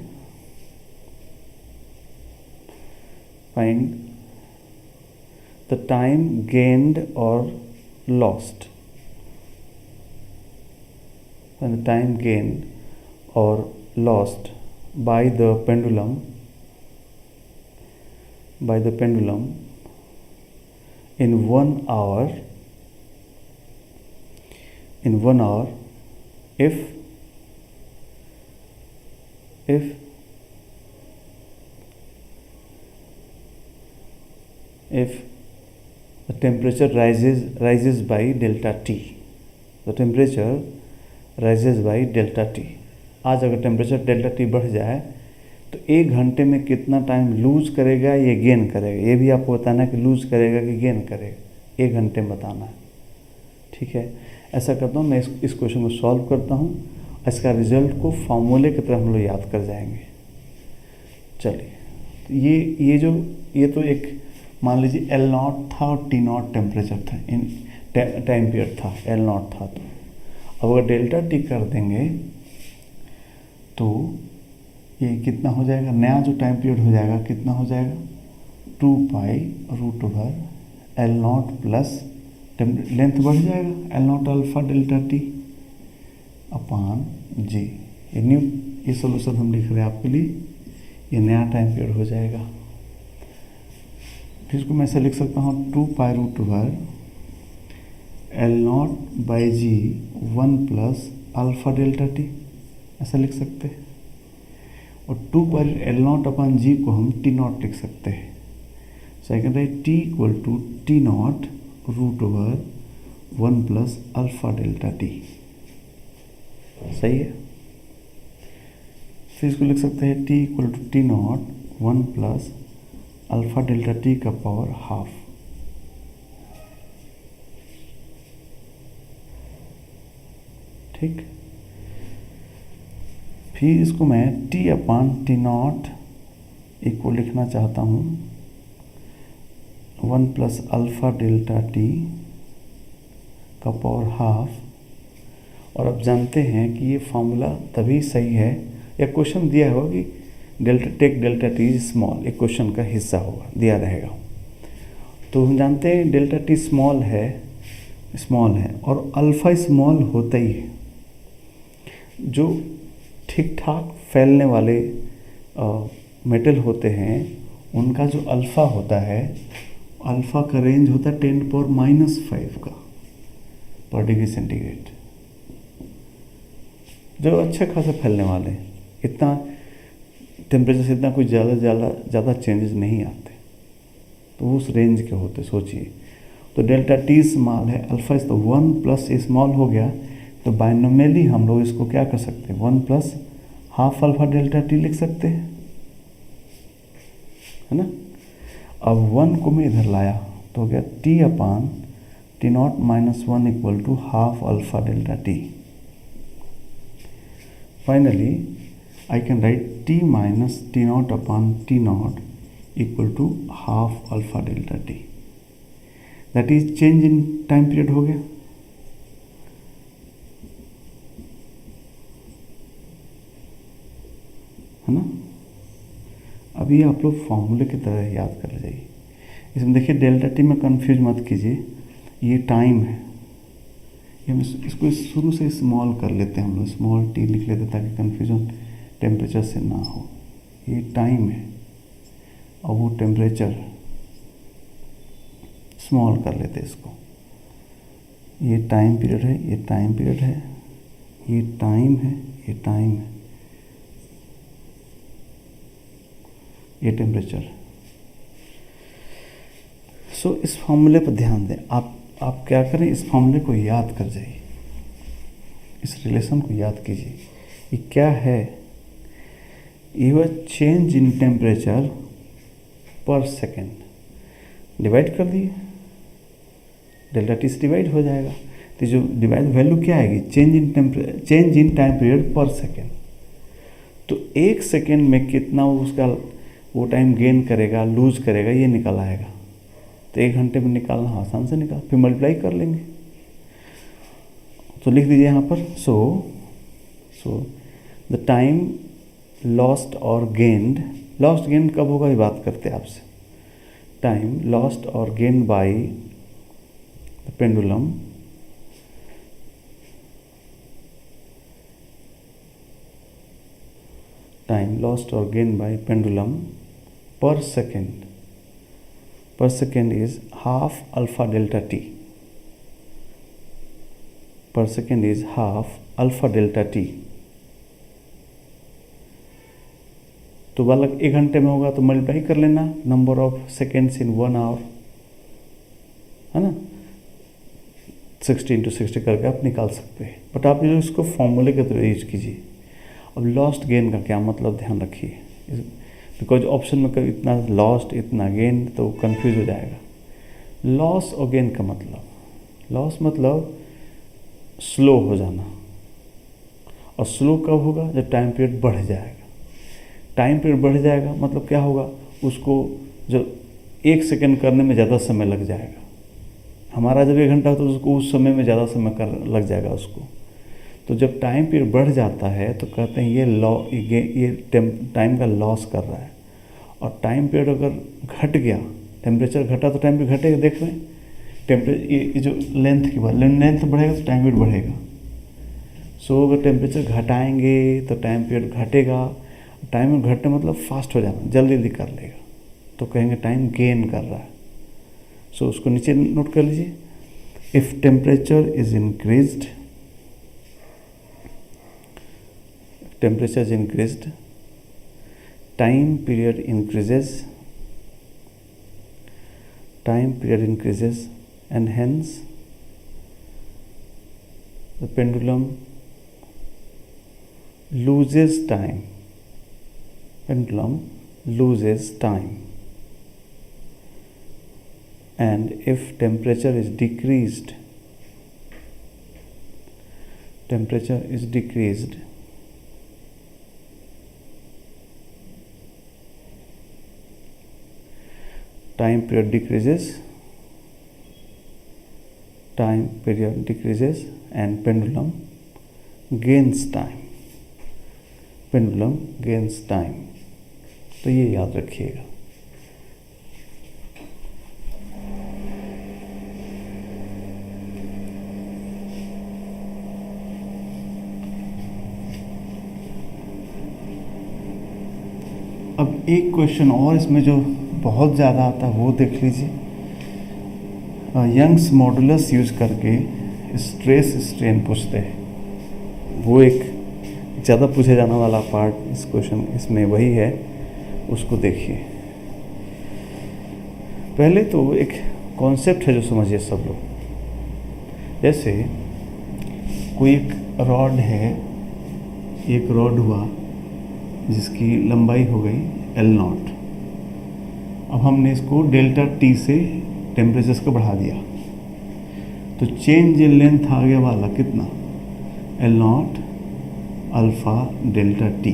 द टाइम गेन्ड और lost, find the time gained और lost by the pendulum in 1 hour if the temperature rises by delta T, the temperature rises by delta T। आज अगर टेम्परेचर डेल्टा टी बढ़ जाए तो 1 घंटे में कितना टाइम लूज करेगा, ये गेन करेगा, ये भी आपको बताना है कि लूज करेगा कि गेन करेगा, 1 घंटे में बताना है। ठीक है, ऐसा करता हूँ मैं इस क्वेश्चन को सॉल्व करता हूँ, इसका रिजल्ट को फॉर्मूले की तरह हम लोग याद कर जाएंगे। चलिए, ये तो एक मान लीजिए L0 था और T0 टेम्परेचर था, इन टाइम पीरियड था, L0 था। तो अब अगर डेल्टा टी कर देंगे तो ये कितना हो जाएगा, नया जो टाइम पीरियड हो जाएगा कितना हो जाएगा, 2π√L0 प्लस लेंथ बढ़ जाएगा L0 alpha delta T upon जी। ये सोल्यूशन हम लिख रहे हैं आपके लिए, ये नया टाइम पीरियड हो जाएगा। फिर इसको मैं ऐसे लिख सकता हूँ 2π√L0 L naught by G 1 plus alpha delta T, ऐसा लिख सकते हैं। और 2 पर एल नॉट अपन जी को हम टी नॉट लिख सकते हैं। सेकेंड है t equal to t naught root over 1 plus alpha delta t, सही है। फिर इसको लिख सकते हैं t equal to t naught 1 plus alpha delta t का पावर हाफ। ठीक, फिर इसको मैं t upon t naught equal लिखना चाहता हूँ 1 प्लस अल्फा डेल्टा टी का पावर हाफ। और अब जानते हैं कि ये फॉर्मूला तभी सही है, या क्वेश्चन दिया होगा कि delta take delta t small, एक क्वेश्चन का हिस्सा होगा, दिया रहेगा। तो हम जानते हैं डेल्टा टी स्मॉल है और अल्फा स्मॉल होता ही है। जो ठीक ठाक फैलने वाले मेटल होते हैं उनका जो अल्फ़ा होता है, अल्फ़ा का रेंज होता है 10⁻⁵ का पर डिग्री सेंटीग्रेड। जो अच्छे खासे फैलने वाले, इतना टेम्परेचर से इतना कुछ ज़्यादा चेंजेस नहीं आते, तो उस रेंज के होते, सोचिए। तो डेल्टा टी स्मॉल है, अल्फ़ा इस तो 1 प्लस स्मॉल हो गया, तो बाइनोमियली हम लोग इसको क्या कर सकते हैं 1 plus half alpha delta t लिख सकते हैं, है ना। अब 1 को मैं इधर लाया तो हो गया t upon t naught minus 1 equal to half alpha delta t. Finally I can write t minus t naught upon t naught equal to half alpha delta t, that is change in time period हो गया। है ना। अभी आप लोग फॉर्मूले की तरह याद कर जाइए। इसमें देखिए डेल्टा टी में कंफ्यूज मत कीजिए, ये टाइम है, ये हम इसको शुरू से स्मॉल कर लेते हैं, हम लोग स्मॉल टी लिख लेते हैं ताकि कंफ्यूजन टेम्परेचर से ना हो। ये टाइम है और वो टेम्परेचर, स्मॉल कर लेते हैं इसको। ये टाइम पीरियड है, ये टाइम पीरियड है, ये टाइम है, ये टाइम है, ये टेम्परेचर। सो इस फॉर्मूले पर ध्यान दें। आप क्या करें, इस फॉर्मूले को याद कर जाइए, इस रिलेशन को याद कीजिए। ये क्या है, ये हुआ चेंज इन टेम्परेचर पर सेकेंड, डिवाइड कर दिए, डेल्टा टी से डिवाइड हो जाएगा। तो जो डिवाइड वैल्यू क्या आएगी, चेंज इन टाइम पीरियड पर सेकेंड। तो 1 सेकेंड में कितना उसका वो टाइम गेन करेगा, लूज करेगा, ये निकल आएगा। तो 1 घंटे में निकालना आसान से निकाल, फिर मल्टीप्लाई कर लेंगे। तो लिख दीजिए यहाँ पर सो द टाइम लॉस्ट और गेन्ड, लॉस्ट गेन कब होगा ये बात करते हैं आपसे। टाइम लॉस्ट और gain by the pendulum time lost और gain by pendulum per second is half alpha delta t, per second is half alpha delta t। तो बालक 1 घंटे में होगा तो मल्टीप्लाई कर लेना number of seconds in 1 hour, है ना। 60 × 60 करके आप निकाल सकते हैं, बट आप जो इसको फॉर्मूले के तरह यूज कीजिए। अब लॉस्ट गेन का क्या मतलब, ध्यान रखिए, बिकॉज ऑप्शन में कभी इतना लॉस्ट इतना गेन तो कंफ्यूज हो जाएगा। लॉस और गेन का मतलब, लॉस मतलब स्लो हो जाना, और स्लो कब होगा, जब टाइम पीरियड बढ़ जाएगा। टाइम पीरियड बढ़ जाएगा मतलब क्या होगा, उसको जब 1 सेकेंड करने में ज़्यादा समय लग जाएगा। हमारा जब 1 घंटा होता है तो उसको उस समय में ज़्यादा समय लग जाएगा उसको। तो जब टाइम पीरियड बढ़ जाता है तो कहते हैं ये टाइम का लॉस कर रहा है। और टाइम पीरियड अगर घट गया, टेम्परेचर घटा तो टाइम पीरियड घटेगा, देख रहे हैं टेम्परेचर, ये जो लेंथ की बात, लेंथ बढ़ेगा तो टाइम पीरियड बढ़ेगा। सो अगर टेम्परेचर घटाएंगे तो टाइम पीरियड घटेगा। टाइम घटने मतलब फास्ट हो जाना, जल्दी कर लेगा, तो कहेंगे टाइम गेन कर रहा है। सो उसको नीचे नोट कर लीजिए। if temperature is increased, time period increases, and hence the pendulum loses time. And if temperature is decreased, time period decreases and pendulum gains time. तो ये याद रखिएगा. अब एक क्वेश्चन और इसमें जो बहुत ज़्यादा आता है वो देख लीजिए. यंग्स मॉडुलस यूज करके स्ट्रेस स्ट्रेन पूछते हैं. वो एक ज़्यादा पूछे जाने वाला पार्ट इस क्वेश्चन इसमें वही है, उसको देखिए. पहले तो एक कॉन्सेप्ट है जो समझिए सब लोग. जैसे कोई एक रॉड है, एक रॉड हुआ जिसकी लंबाई हो गई L0. अब हमने इसको डेल्टा T से टेम्परेचर को बढ़ा दिया, तो चेंज इन लेंथ आ गया वाला कितना, L0 अल्फा डेल्टा T.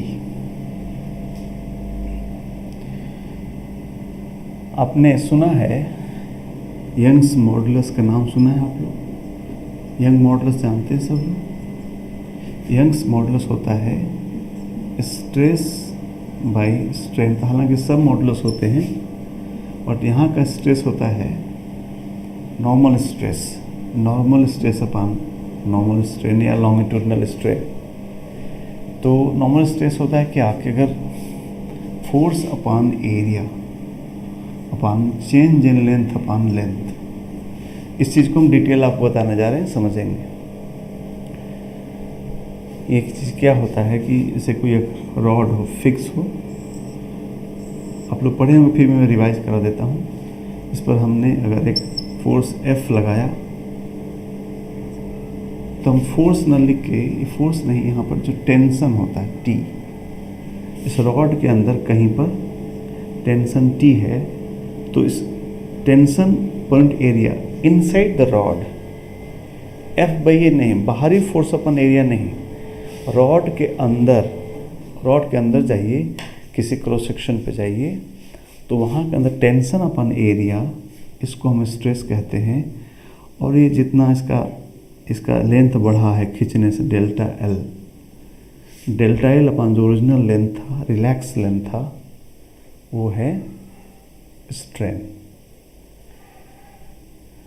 आपने सुना है यंग्स मॉडुलस का नाम सुना है आप लोग? यंग मॉडुलस जानते हैं सब लोग? यंग्स मॉडुलस होता है स्ट्रेस बाय स्ट्रेन. हालांकि सब मॉडुलस होते हैं, बट यहाँ का स्ट्रेस होता है normal stress upon normal strain या लॉन्गिट्यूडनल स्ट्रेन. तो नॉर्मल स्ट्रेस होता है क्या कि अगर force upon area upon change in length upon length. इस चीज़ को हम डिटेल आपको बताने जा रहे हैं, समझेंगे. एक चीज़ क्या होता है कि जैसे कोई एक रॉड हो, फिक्स हो, आप लोग पढ़े होंगे, फिर मैं रिवाइज करा देता हूँ. इस पर हमने अगर एक फोर्स F लगाया तो हम फोर्स न लिख के, फोर्स नहीं, यहाँ पर जो टेंशन होता है T, इस रॉड के अंदर कहीं पर टेंशन T है, तो इस tension point area inside the rod, F by a नहीं, बाहरी फोर्स अपन एरिया नहीं, रॉड के अंदर जाइए, किसी क्रॉस सेक्शन पे जाइए, तो वहाँ के अंदर टेंशन अपन एरिया, इसको हम स्ट्रेस कहते हैं. और ये जितना इसका लेंथ बढ़ा है खींचने से, डेल्टा एल अपन जो ओरिजिनल लेंथ था, रिलैक्स लेंथ था, वो है स्ट्रेन.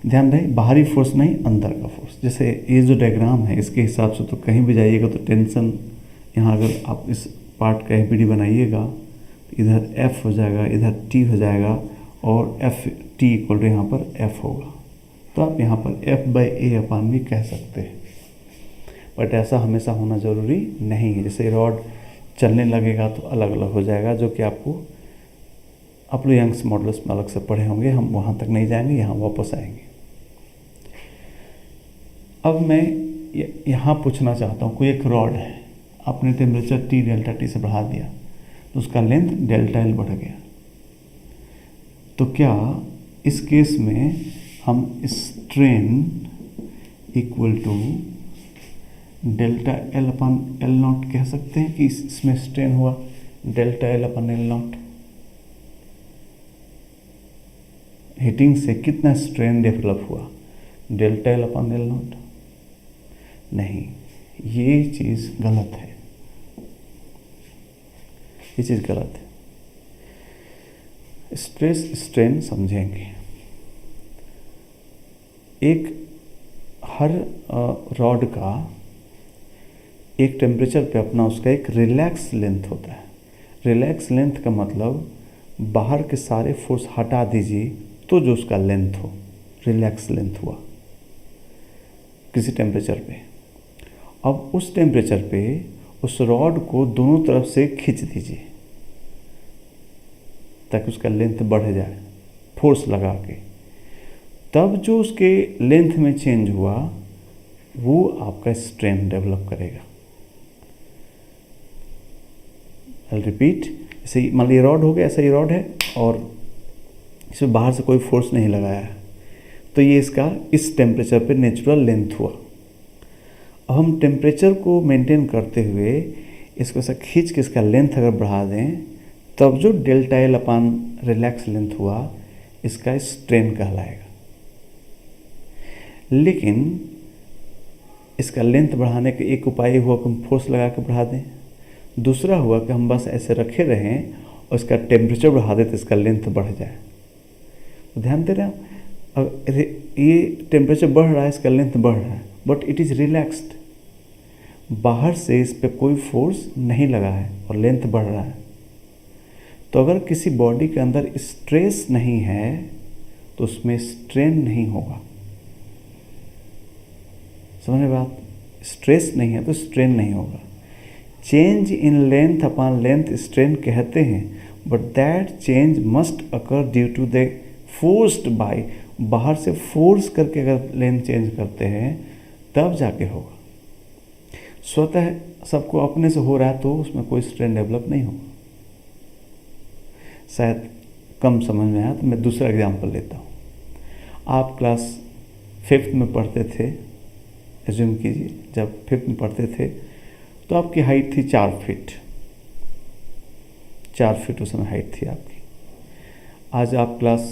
ध्यान रहे, बाहरी फोर्स नहीं, अंदर का फोर्स. जैसे ये जो डायग्राम है इसके हिसाब से तो कहीं भी जाइएगा तो टेंशन, यहाँ अगर आप इस पार्ट का एफबीडी बनाइएगा, इधर F हो जाएगा, इधर T हो जाएगा, और T इक्वल टू यहाँ पर F होगा. तो आप यहाँ पर F बाई ए अपान भी कह सकते हैं, बट ऐसा हमेशा होना ज़रूरी नहीं है. जैसे रॉड चलने लगेगा तो अलग अलग हो जाएगा, जो कि आप लोग यंग्स मॉडुलस में अलग से पढ़े होंगे. हम वहाँ तक नहीं जाएंगे, यहाँ वापस आएंगे. अब मैं यहाँ पूछना चाहता हूँ, कोई एक रॉड है, आपने टेम्परेचर T डेल्टा T से बढ़ा दिया, तो उसका लेंथ डेल्टा L बढ़ गया. तो क्या इस केस में हम strain equal to delta L upon L0 कह सकते हैं कि इसमें स्ट्रेन हुआ delta L upon L0? Heating से कितना स्ट्रेन डेवलप हुआ, डेल्टा L अपन L0? नहीं, ये चीज़ गलत है, ये चीज़ गलत है. स्ट्रेस स्ट्रेन समझेंगे. एक हर रॉड का एक टेम्परेचर पे अपना उसका एक रिलैक्स लेंथ होता है. रिलैक्स लेंथ का मतलब बाहर के सारे फोर्स हटा दीजिए तो जो उसका लेंथ हो, रिलैक्स लेंथ हुआ. किसी टेम्परेचर पे। अब उस टेम्परेचर पे उस रॉड को दोनों तरफ से खींच दीजिए ताकि उसका लेंथ बढ़ जाए, फोर्स लगा के। तब जो उसके लेंथ में चेंज हुआ वो आपका स्ट्रेन डेवलप करेगा। आई रिपीट, जैसे मान लीजिए रॉड हो गया, ऐसा ही रॉड है और इसमें बाहर से कोई फोर्स नहीं लगाया है, तो ये इसका इस टेम्परेचर पे नेचुरल लेंथ हुआ। अब हम टेम्परेचर को मेंटेन करते हुए इसको ऐसा खींच के इसका लेंथ अगर बढ़ा दें, तब जो डेल्टा एल अपान रिलैक्स लेंथ हुआ इसका स्ट्रेन कहलाएगा। लेकिन इसका लेंथ बढ़ाने का एक उपाय हुआ कि हम फोर्स लगा के बढ़ा दें, दूसरा हुआ कि हम बस ऐसे रखे रहें और इसका टेम्परेचर बढ़ा दें तो इसका लेंथ बढ़ जाए। तो ध्यान दे रहे हैं, अब ये टेम्परेचर बढ़ रहा है, इसका लेंथ बढ़ रहा है, बट इट इज़ रिलैक्स्ड। बाहर से इस पर कोई फोर्स नहीं लगा है और लेंथ बढ़ रहा है। तो अगर किसी बॉडी के अंदर स्ट्रेस नहीं है तो उसमें स्ट्रेन नहीं होगा। समझ में बात? स्ट्रेस नहीं है तो स्ट्रेन नहीं होगा। Change in length upon length strain कहते हैं, but that change must occur due to the forced by, बाहर से फोर्स करके अगर लेंथ चेंज करते हैं तब जाके होगा। स्वतः सबको अपने से हो रहा है तो उसमें कोई स्ट्रेन डेवलप नहीं होगा। शायद कम समझ में आया तो मैं दूसरा एग्जांपल लेता हूँ। आप क्लास 5th में पढ़ते थे, एज्यूम कीजिए जब 5th में पढ़ते थे तो आपकी हाइट थी 4 फीट। 4 फीट उस समय हाइट थी आपकी। आज आप क्लास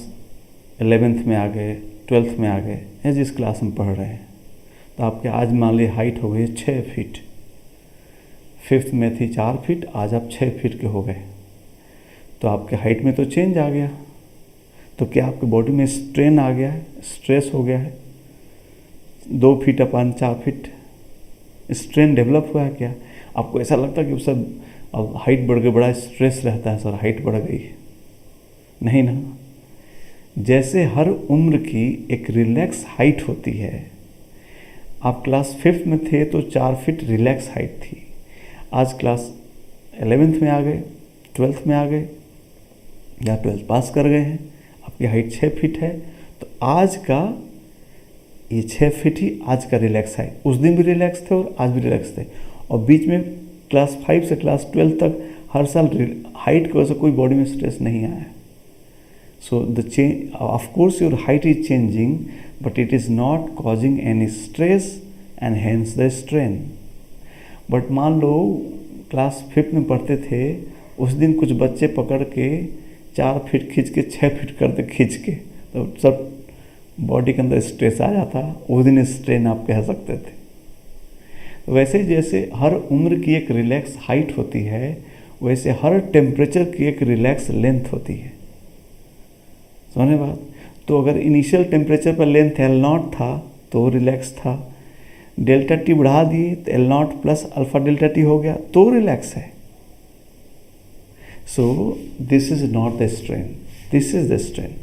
11th में आ गए, 12th में आ गए, या जिस क्लास में पढ़ रहे हैं, तो आपके आज मान ली हाइट हो गई 6 फीट। 5th में थी 4 फीट, आज आप 6 फीट के हो गए। तो आपके हाइट में तो चेंज आ गया, तो क्या आपकी बॉडी में स्ट्रेन आ गया है, स्ट्रेस हो गया है? 2 फीट अपान 4 फीट स्ट्रेन डेवलप हुआ है क्या? आपको ऐसा लगता है कि सब अब हाइट बढ़ गई, बड़ा स्ट्रेस रहता है सर, हाइट बढ़ गई? नहीं ना। जैसे हर उम्र की एक रिलैक्स हाइट होती है, आप क्लास 5th में थे तो 4 फीट रिलैक्स हाइट थी, आज क्लास 11th में आ गए, 12th में आ गए या 12th पास कर गए हैं, आपकी हाइट 6 फीट है, तो आज का ये 6 फीट ही आज का रिलैक्स है। उस दिन भी रिलैक्स थे और आज भी रिलैक्स थे, और बीच में क्लास 5 से क्लास 12 तक हर साल हाइट की वजह से कोई बॉडी में स्ट्रेस नहीं आया। So the change, of course your height is changing, but it is not causing any stress and hence the strain. But मान लो क्लास 5th में पढ़ते थे, उस दिन कुछ बच्चे पकड़ के 4 फीट खींच के 6 फीट करते खींच के, तो सब बॉडी के अंदर स्ट्रेस आ जाता, उस दिन स्ट्रेन आप कह सकते थे। तो वैसे जैसे हर उम्र की एक रिलैक्स हाइट होती है, वैसे हर टेम्परेचर की एक रिलैक्स लेंथ होती है। समझे बात? तो अगर इनिशियल टेम्परेचर पर लेंथ L0 था तो रिलैक्स था, डेल्टा टी बढ़ा दिए तो L0 plus alpha delta T हो गया तो रिलैक्स है। So this is not the strain, this is the strain.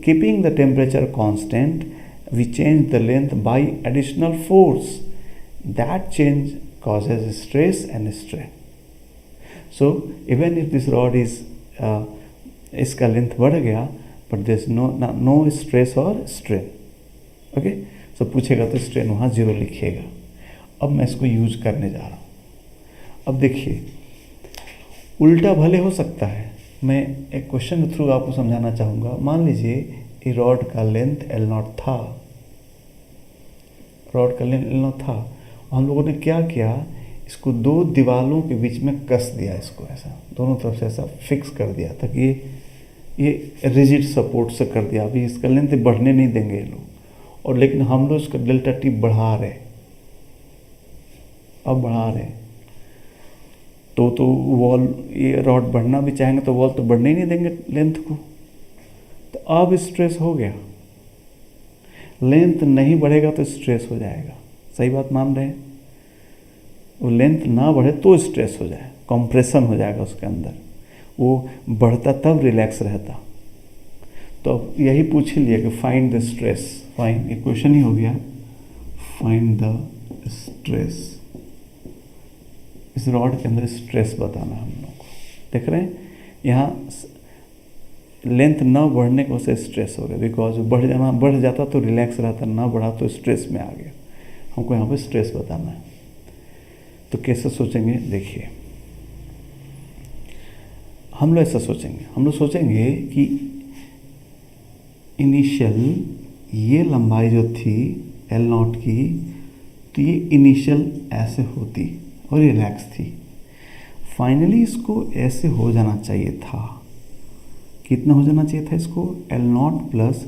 Keeping the temperature constant, we change the length by additional force. That change causes stress and strain. So even if this rod is इसका लेंथ बढ़ गया, but there is no stress or strain. Okay? So पूछेगा तो स्ट्रेन वहाँ 0 लिखिएगा। अब मैं इसको यूज करने जा रहा हूँ। अब देखिए, उल्टा भले हो सकता है, मैं एक क्वेश्चन के थ्रू आपको समझाना चाहूँगा। मान लीजिए ये रॉड का लेंथ L0 था, रॉड का लेंथ L0 था, हम लोगों ने क्या किया, इसको 2 दीवारों के बीच में कस दिया, इसको ऐसा दोनों तरफ से ऐसा फिक्स कर दिया ताकि ये रिजिड सपोर्ट से कर दिया। अभी इसका लेंथ बढ़ने नहीं देंगे ये लोग, और लेकिन हम लोग इसका डेल्टा टी बढ़ा रहे, अब बढ़ा रहे तो वॉल, ये रॉड बढ़ना भी चाहेंगे तो वॉल तो बढ़ने ही नहीं देंगे लेंथ को, तो अब स्ट्रेस हो गया। लेंथ नहीं बढ़ेगा तो स्ट्रेस हो जाएगा। सही बात मान रहे हैं? वो लेंथ ना बढ़े तो स्ट्रेस हो जाए, कंप्रेशन हो जाएगा उसके अंदर, वो बढ़ता तब रिलैक्स रहता। तो अब यही पूछ ही लिया कि फाइंड द स्ट्रेस, फाइंड, एक क्वेश्चन ही हो गया, फाइंड द स्ट्रेस। इस रॉड के अंदर स्ट्रेस बताना हम लोग को। देख रहे हैं यहाँ लेंथ न बढ़ने की वजह से स्ट्रेस हो गया, बिकॉज बढ़ जाता तो रिलैक्स रहता, ना बढ़ा तो स्ट्रेस में आ गया। हमको यहाँ पे स्ट्रेस बताना है। तो कैसे सोचेंगे, देखिए हम लोग ऐसा सोचेंगे, हम लोग सोचेंगे कि इनिशियल ये लंबाई जो थी एल नॉट की, तो ये इनिशियल ऐसे होती और रिलैक्स थी। फाइनली इसको ऐसे हो जाना चाहिए था। कितना हो जाना चाहिए था इसको, L not plus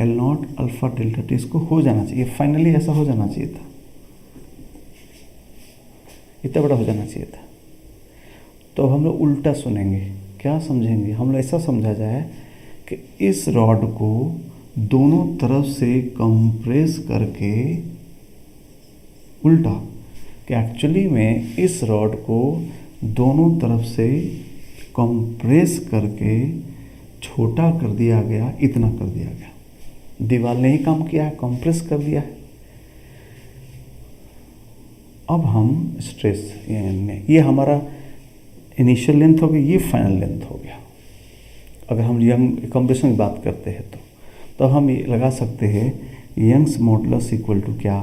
L not alpha delta T, इसको हो जाना चाहिए, फाइनली ऐसा हो जाना चाहिए था, इतना बड़ा हो जाना चाहिए था। तो हम लोग उल्टा सुनेंगे, क्या समझेंगे, हम लोग ऐसा समझा जाए कि इस रॉड को दोनों तरफ से कंप्रेस करके, उल्टा कि एक्चुअली में इस रॉड को दोनों तरफ से कंप्रेस करके छोटा कर दिया गया, इतना कर दिया गया। दीवार ने ही काम किया है, कंप्रेस कर दिया है। अब हम स्ट्रेस, ये हमारा इनिशियल लेंथ हो गया, ये फाइनल लेंथ हो गया। अगर हम यंग कंप्रेशन की बात करते हैं तो हम ये लगा सकते हैं यंग्स मॉडुलस इक्वल टू क्या,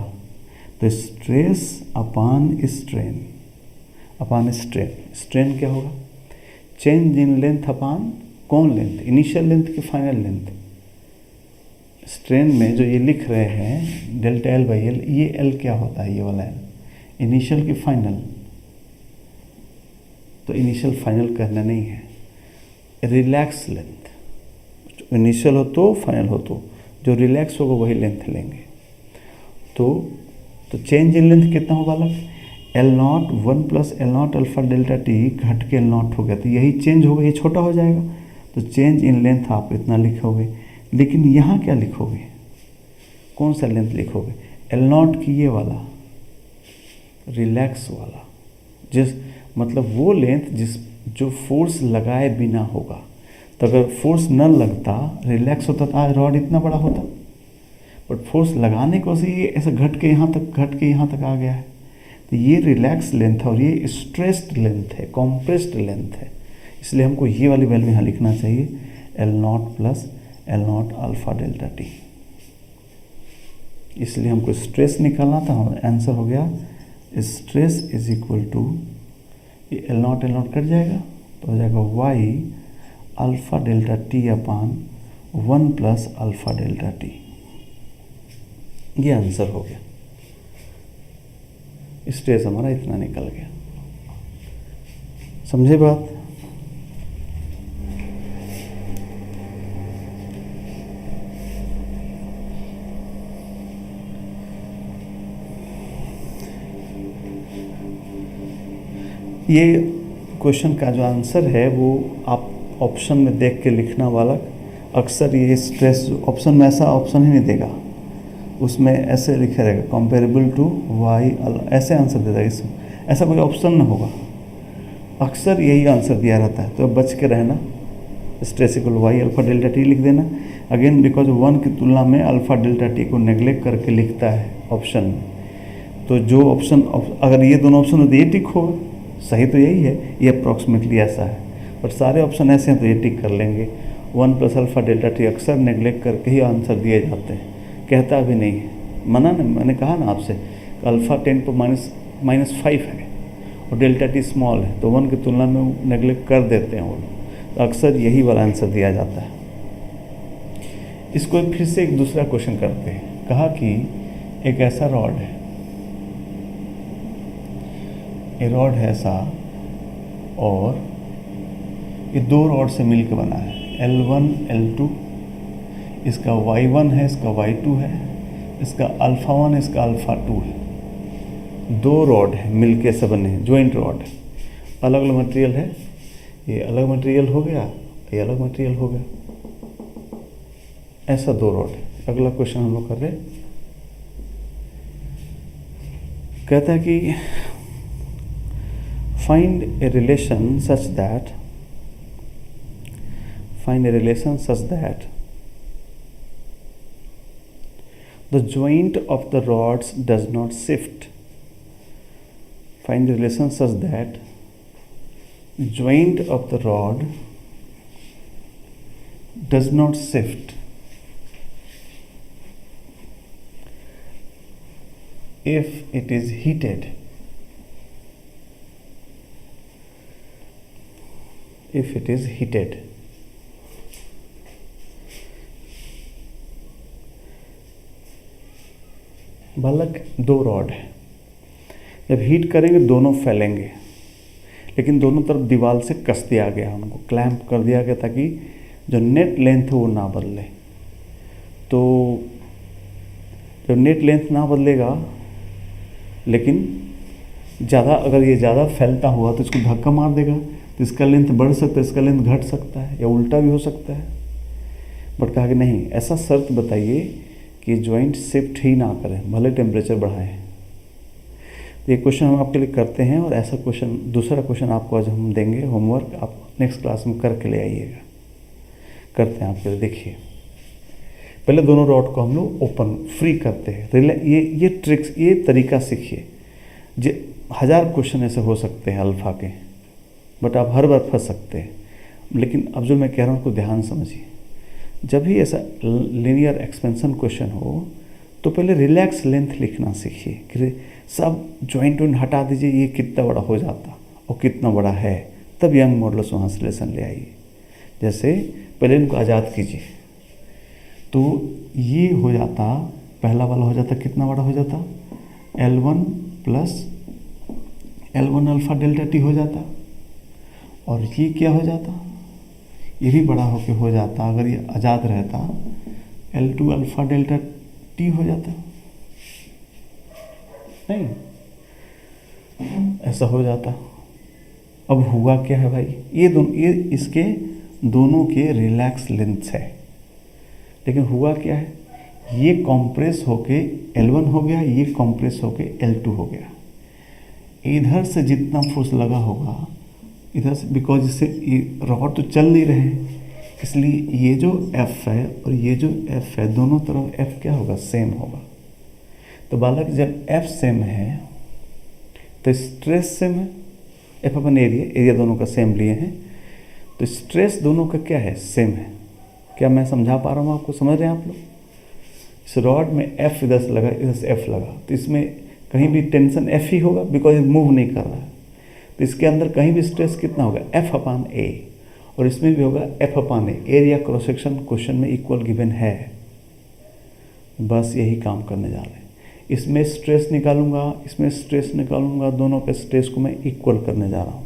तो स्ट्रेस अपान स्ट्रेन, अपान स्ट्रेन। स्ट्रेन क्या होगा, चेंज इन लेंथ अपान कौन लेंथ, इनिशियल लेंथ की फाइनल लेंथ। स्ट्रेन में जो ये लिख रहे हैं डेल्टा एल बाई एल, ये एल क्या होता है, ये वाला एल इनिशियल की फाइनल, तो इनिशियल फाइनल करना नहीं है, रिलैक्स लेंथ। इनिशियल हो तो फाइनल हो तो जो रिलैक्स होगा वही लेंथ लेंगे। तो चेंज इन लेंथ कितना होगा अलग, L not 1 plus L not alpha delta T घट के एल नॉट हो गया, तो यही चेंज होगा, ये छोटा हो जाएगा। तो चेंज इन लेंथ आप इतना लिखोगे, लेकिन यहाँ क्या लिखोगे, कौन सा लेंथ लिखोगे, एल नॉट की ये वाला रिलैक्स वाला, जिस मतलब वो लेंथ जो फोर्स लगाए बिना होगा। तो अगर फोर्स न लगता, रिलैक्स होता तो आज रॉड इतना बड़ा होता, बट फोर्स लगाने को से ये ऐसा घट के यहाँ तक आ गया है। तो ये रिलैक्स लेंथ है और ये स्ट्रेस्ड लेंथ है, कॉम्प्रेस्ड लेंथ है। इसलिए हमको ये वाली वैल्यू यहाँ लिखना चाहिए, L not plus L not alpha delta T. इसलिए हमको स्ट्रेस निकालना था, आंसर हो गया स्ट्रेस इज इक्वल टू, ये एल नॉट कट जाएगा तो हो जाएगा Y alpha delta T upon 1 plus alpha delta T. ये आंसर हो गया, स्ट्रेस हमारा इतना निकल गया। समझे बात? ये क्वेश्चन का जो आंसर है वो आप ऑप्शन में देख के लिखना वाला। अक्सर ये स्ट्रेस ऑप्शन में ऐसा ऑप्शन ही नहीं देगा, उसमें ऐसे लिखा रहेगा कंपेरेबल टू वाई, ऐसे आंसर दे देगा, इसमें ऐसा कोई ऑप्शन ना होगा, अक्सर यही आंसर दिया रहता है। तो बच के रहना, stress equal Y alpha delta t लिख देना। अगेन बिकॉज 1 की तुलना में अल्फा डेल्टा टी को नेग्लेक्ट करके लिखता है ऑप्शन में, तो जो ऑप्शन अगर ये दोनों ऑप्शन हो तो ये टिक होगा, सही तो यही है, ये अप्रॉक्सीमेटली ऐसा है, बट सारे ऑप्शन ऐसे हैं तो ये टिक कर लेंगे। 1 प्लस अल्फा डेल्टा टी अक्सर नेग्लेक्ट करके ही आंसर दिए जाते हैं, कहता भी नहीं है, मना ना, मैंने कहा ना आपसे अल्फा 10⁻⁻5 है और डेल्टा टी स्मॉल है, तो 1 की तुलना में नेग्लेक्ट कर देते हैं वो लोग, तो अक्सर यही वाला आंसर दिया जाता है। इसको फिर से एक दूसरा क्वेश्चन करते हैं। कहा कि एक ऐसा रॉड है, ये रॉड है ऐसा, और ये 2 रॉड से मिलकर बना है, L1 L2, इसका Y1 है, इसका Y2 है, इसका अल्फ़ा 1 इसका अल्फ़ा 2 है। 2 रॉड है मिलके से बने हैं, जॉइंट रॉड है, अलग अलग मटेरियल है, ये अलग मटेरियल हो गया, ये अलग मटेरियल हो गया, ऐसा 2 रॉड है। अगला क्वेश्चन हम लोग कर रहे हैं, कहता है कि find a relation such that the joint of the rods does not shift. Find the relation such that joint of the rod does not shift if it is heated. If it is heated. बालक दो रॉड है, जब हीट करेंगे दोनों फैलेंगे, लेकिन दोनों तरफ दीवार से कस दिया गया, उनको क्लैंप कर दिया गया ताकि जो नेट लेंथ है वो ना बदले। तो जब नेट लेंथ ना बदलेगा, लेकिन ज़्यादा अगर ये ज़्यादा फैलता हुआ तो इसको धक्का मार देगा, तो इसका लेंथ बढ़ सकता है, इसका लेंथ घट सकता है, या उल्टा भी हो सकता है। बट कहा कि नहीं, ऐसा शर्त बताइए कि जॉइंट शिफ्ट ही ना करें, भले टेम्परेचर बढ़ाएं। तो ये क्वेश्चन हम आपके लिए करते हैं, और ऐसा क्वेश्चन, दूसरा क्वेश्चन आपको आज हम देंगे होमवर्क, आप नेक्स्ट क्लास में करके ले आइएगा। करते हैं आपके लिए, देखिए पहले दोनों रॉड को हम लोग ओपन फ्री करते हैं। ये ट्रिक्स, ये तरीका सीखिए। 1000 क्वेश्चन ऐसे हो सकते हैं अल्फ़ा के, बट आप हर बार फंस सकते हैं। लेकिन अब जो मैं कह रहा हूँ उसको ध्यान समझिए। जब भी ऐसा लीनियर एक्सपेंशन क्वेश्चन हो तो पहले रिलैक्स लेंथ लिखना सीखिए कि सब जॉइंट हटा दीजिए, ये कितना बड़ा हो जाता और कितना बड़ा है, तब यंग मॉडुलस वहाँ से रिलेशन ले आइए। जैसे पहले इनको आज़ाद कीजिए, तो ये हो जाता, पहला वाला हो जाता, कितना बड़ा हो जाता, L1 plus L1 alpha delta T हो जाता, और ये क्या हो जाता, ये भी बड़ा होके हो जाता, अगर ये आज़ाद रहता L2 अल्फ़ा डेल्टा टी हो जाता, नहीं ऐसा हो जाता। अब हुआ क्या है भाई, ये इसके दोनों के रिलैक्स लेंथ है, लेकिन हुआ क्या है, ये कॉम्प्रेस होके L1 हो गया, ये कॉम्प्रेस होके L2 हो गया। इधर से जितना फोर्स लगा होगा इधर से, बिकॉज इससे रॉड तो चल नहीं रहे, इसलिए ये जो F है और ये जो F है, दोनों तरफ F क्या होगा, सेम होगा। तो बालक जब F सेम है तो स्ट्रेस सेम है, F अपन एरिया दोनों का सेम लिए हैं, तो स्ट्रेस दोनों का क्या है, सेम है। क्या मैं समझा पा रहा हूँ आपको, समझ रहे हैं आप लोग? इस रॉड में F इधर से लगा, इधर से F लगा, तो इसमें कहीं भी टेंशन F ही होगा, बिकॉज ये मूव नहीं कर रहा है। तो इसके अंदर कहीं भी स्ट्रेस कितना होगा, F/A, और इसमें भी होगा F/A। Area cross section question में इक्वल गिवन है, बस यही काम करने जा रहे हैं। इसमें स्ट्रेस निकालूंगा, इसमें स्ट्रेस निकालूंगा, दोनों के स्ट्रेस को मैं इक्वल करने जा रहा हूँ।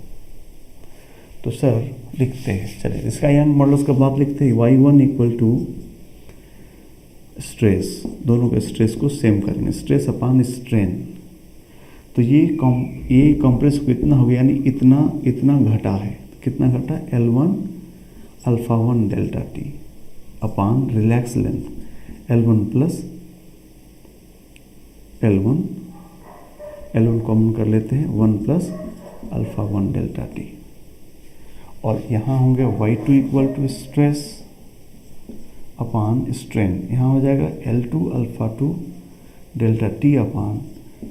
तो सर लिखते हैं, चलिए इसका यंग मॉडुलस का बात लिखते हैं, Y1 इक्वल टू स्ट्रेस, दोनों के स्ट्रेस को सेम करेंगे, स्ट्रेस अपॉन स्ट्रेन। तो ये कंप्रेस को इतना हो गया, यानी इतना घटा है, कितना घटा, L1 alpha 1 delta t upon relax length L1 plus L1 common कर लेते हैं, 1 प्लस अल्फ़ा 1 डेल्टा टी, और यहाँ होंगे Y2 equal to stress upon strain, यहाँ हो जाएगा L2 alpha 2 delta t upon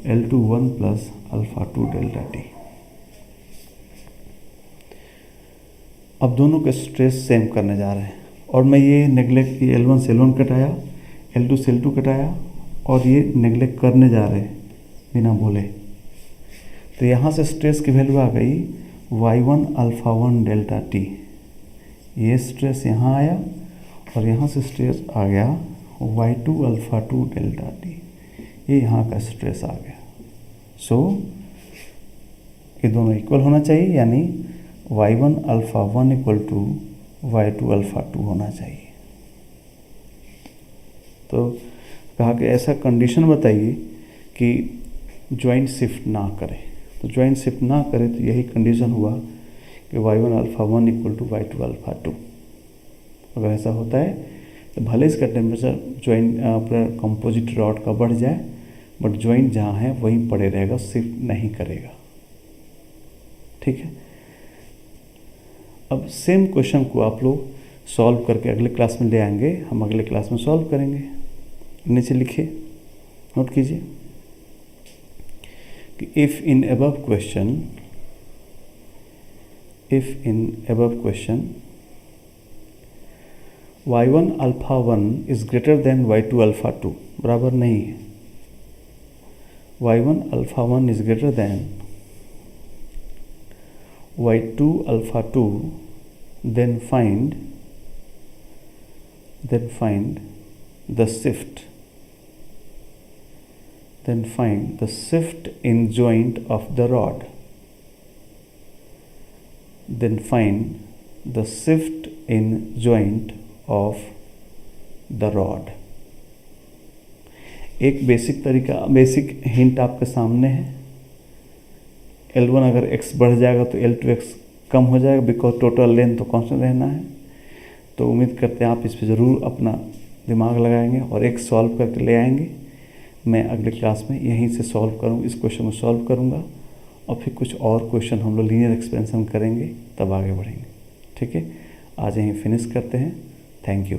L2 1 plus alpha 2 delta t. अब दोनों के स्ट्रेस सेम करने जा रहे हैं, और मैं ये नेगलेक्ट, ये L1 से L1 कटाया, L2 से L2 कटाया, और ये नेगलेक्ट करने जा रहे हैं बिना बोले। तो यहाँ से स्ट्रेस की वैल्यू आ गई Y1 अल्फ़ा 1 डेल्टा टी, ये स्ट्रेस यहाँ आया, और यहाँ से स्ट्रेस आ गया Y2 अल्फ़ा 2 डेल्टा टी, ये यहाँ का स्ट्रेस आ गया। सो ये दोनों इक्वल होना चाहिए, यानी Y1 alpha 1 equal to Y2 alpha 2 होना चाहिए। तो कहा कि ऐसा कंडीशन बताइए कि जॉइंट शिफ्ट ना करे। तो जॉइंट शिफ्ट ना करे तो यही कंडीशन हुआ कि Y1 alpha 1 equal to Y2 alpha 2। अगर ऐसा होता है तो भले इसका टेम्परेचर जॉइंट पूरा कंपोजिट रॉड का बढ़ जाए, बट जॉइंट जहाँ है वहीं पड़े रहेगा, शिफ्ट नहीं करेगा। ठीक है, अब सेम क्वेश्चन को आप लोग सॉल्व करके अगले क्लास में ले आएंगे, हम अगले क्लास में सॉल्व करेंगे। नीचे लिखिए। नोट कीजिए कि if in above question y1 alpha 1 is greater than y2 alpha 2 बराबर नहीं है, y1 alpha 1 is greater than y2 alpha 2, then find the shift in joint of the rod. एक बेसिक हिंट आपके सामने है। L1 अगर x बढ़ जाएगा तो L2x कम हो जाएगा, बिकॉज टोटल लेंथ तो कांस्टेंट रहना है। तो उम्मीद करते हैं आप इस पर ज़रूर अपना दिमाग लगाएंगे और एक सॉल्व करके ले आएंगे। मैं अगले क्लास में यहीं से सॉल्व करूँ, इस क्वेश्चन को सॉल्व करूँगा और फिर कुछ और क्वेश्चन हम लोग लीनियर एक्सपेंशन करेंगे, तब आगे बढ़ेंगे। ठीक है, आज यहीं फिनिश करते हैं। Thank you.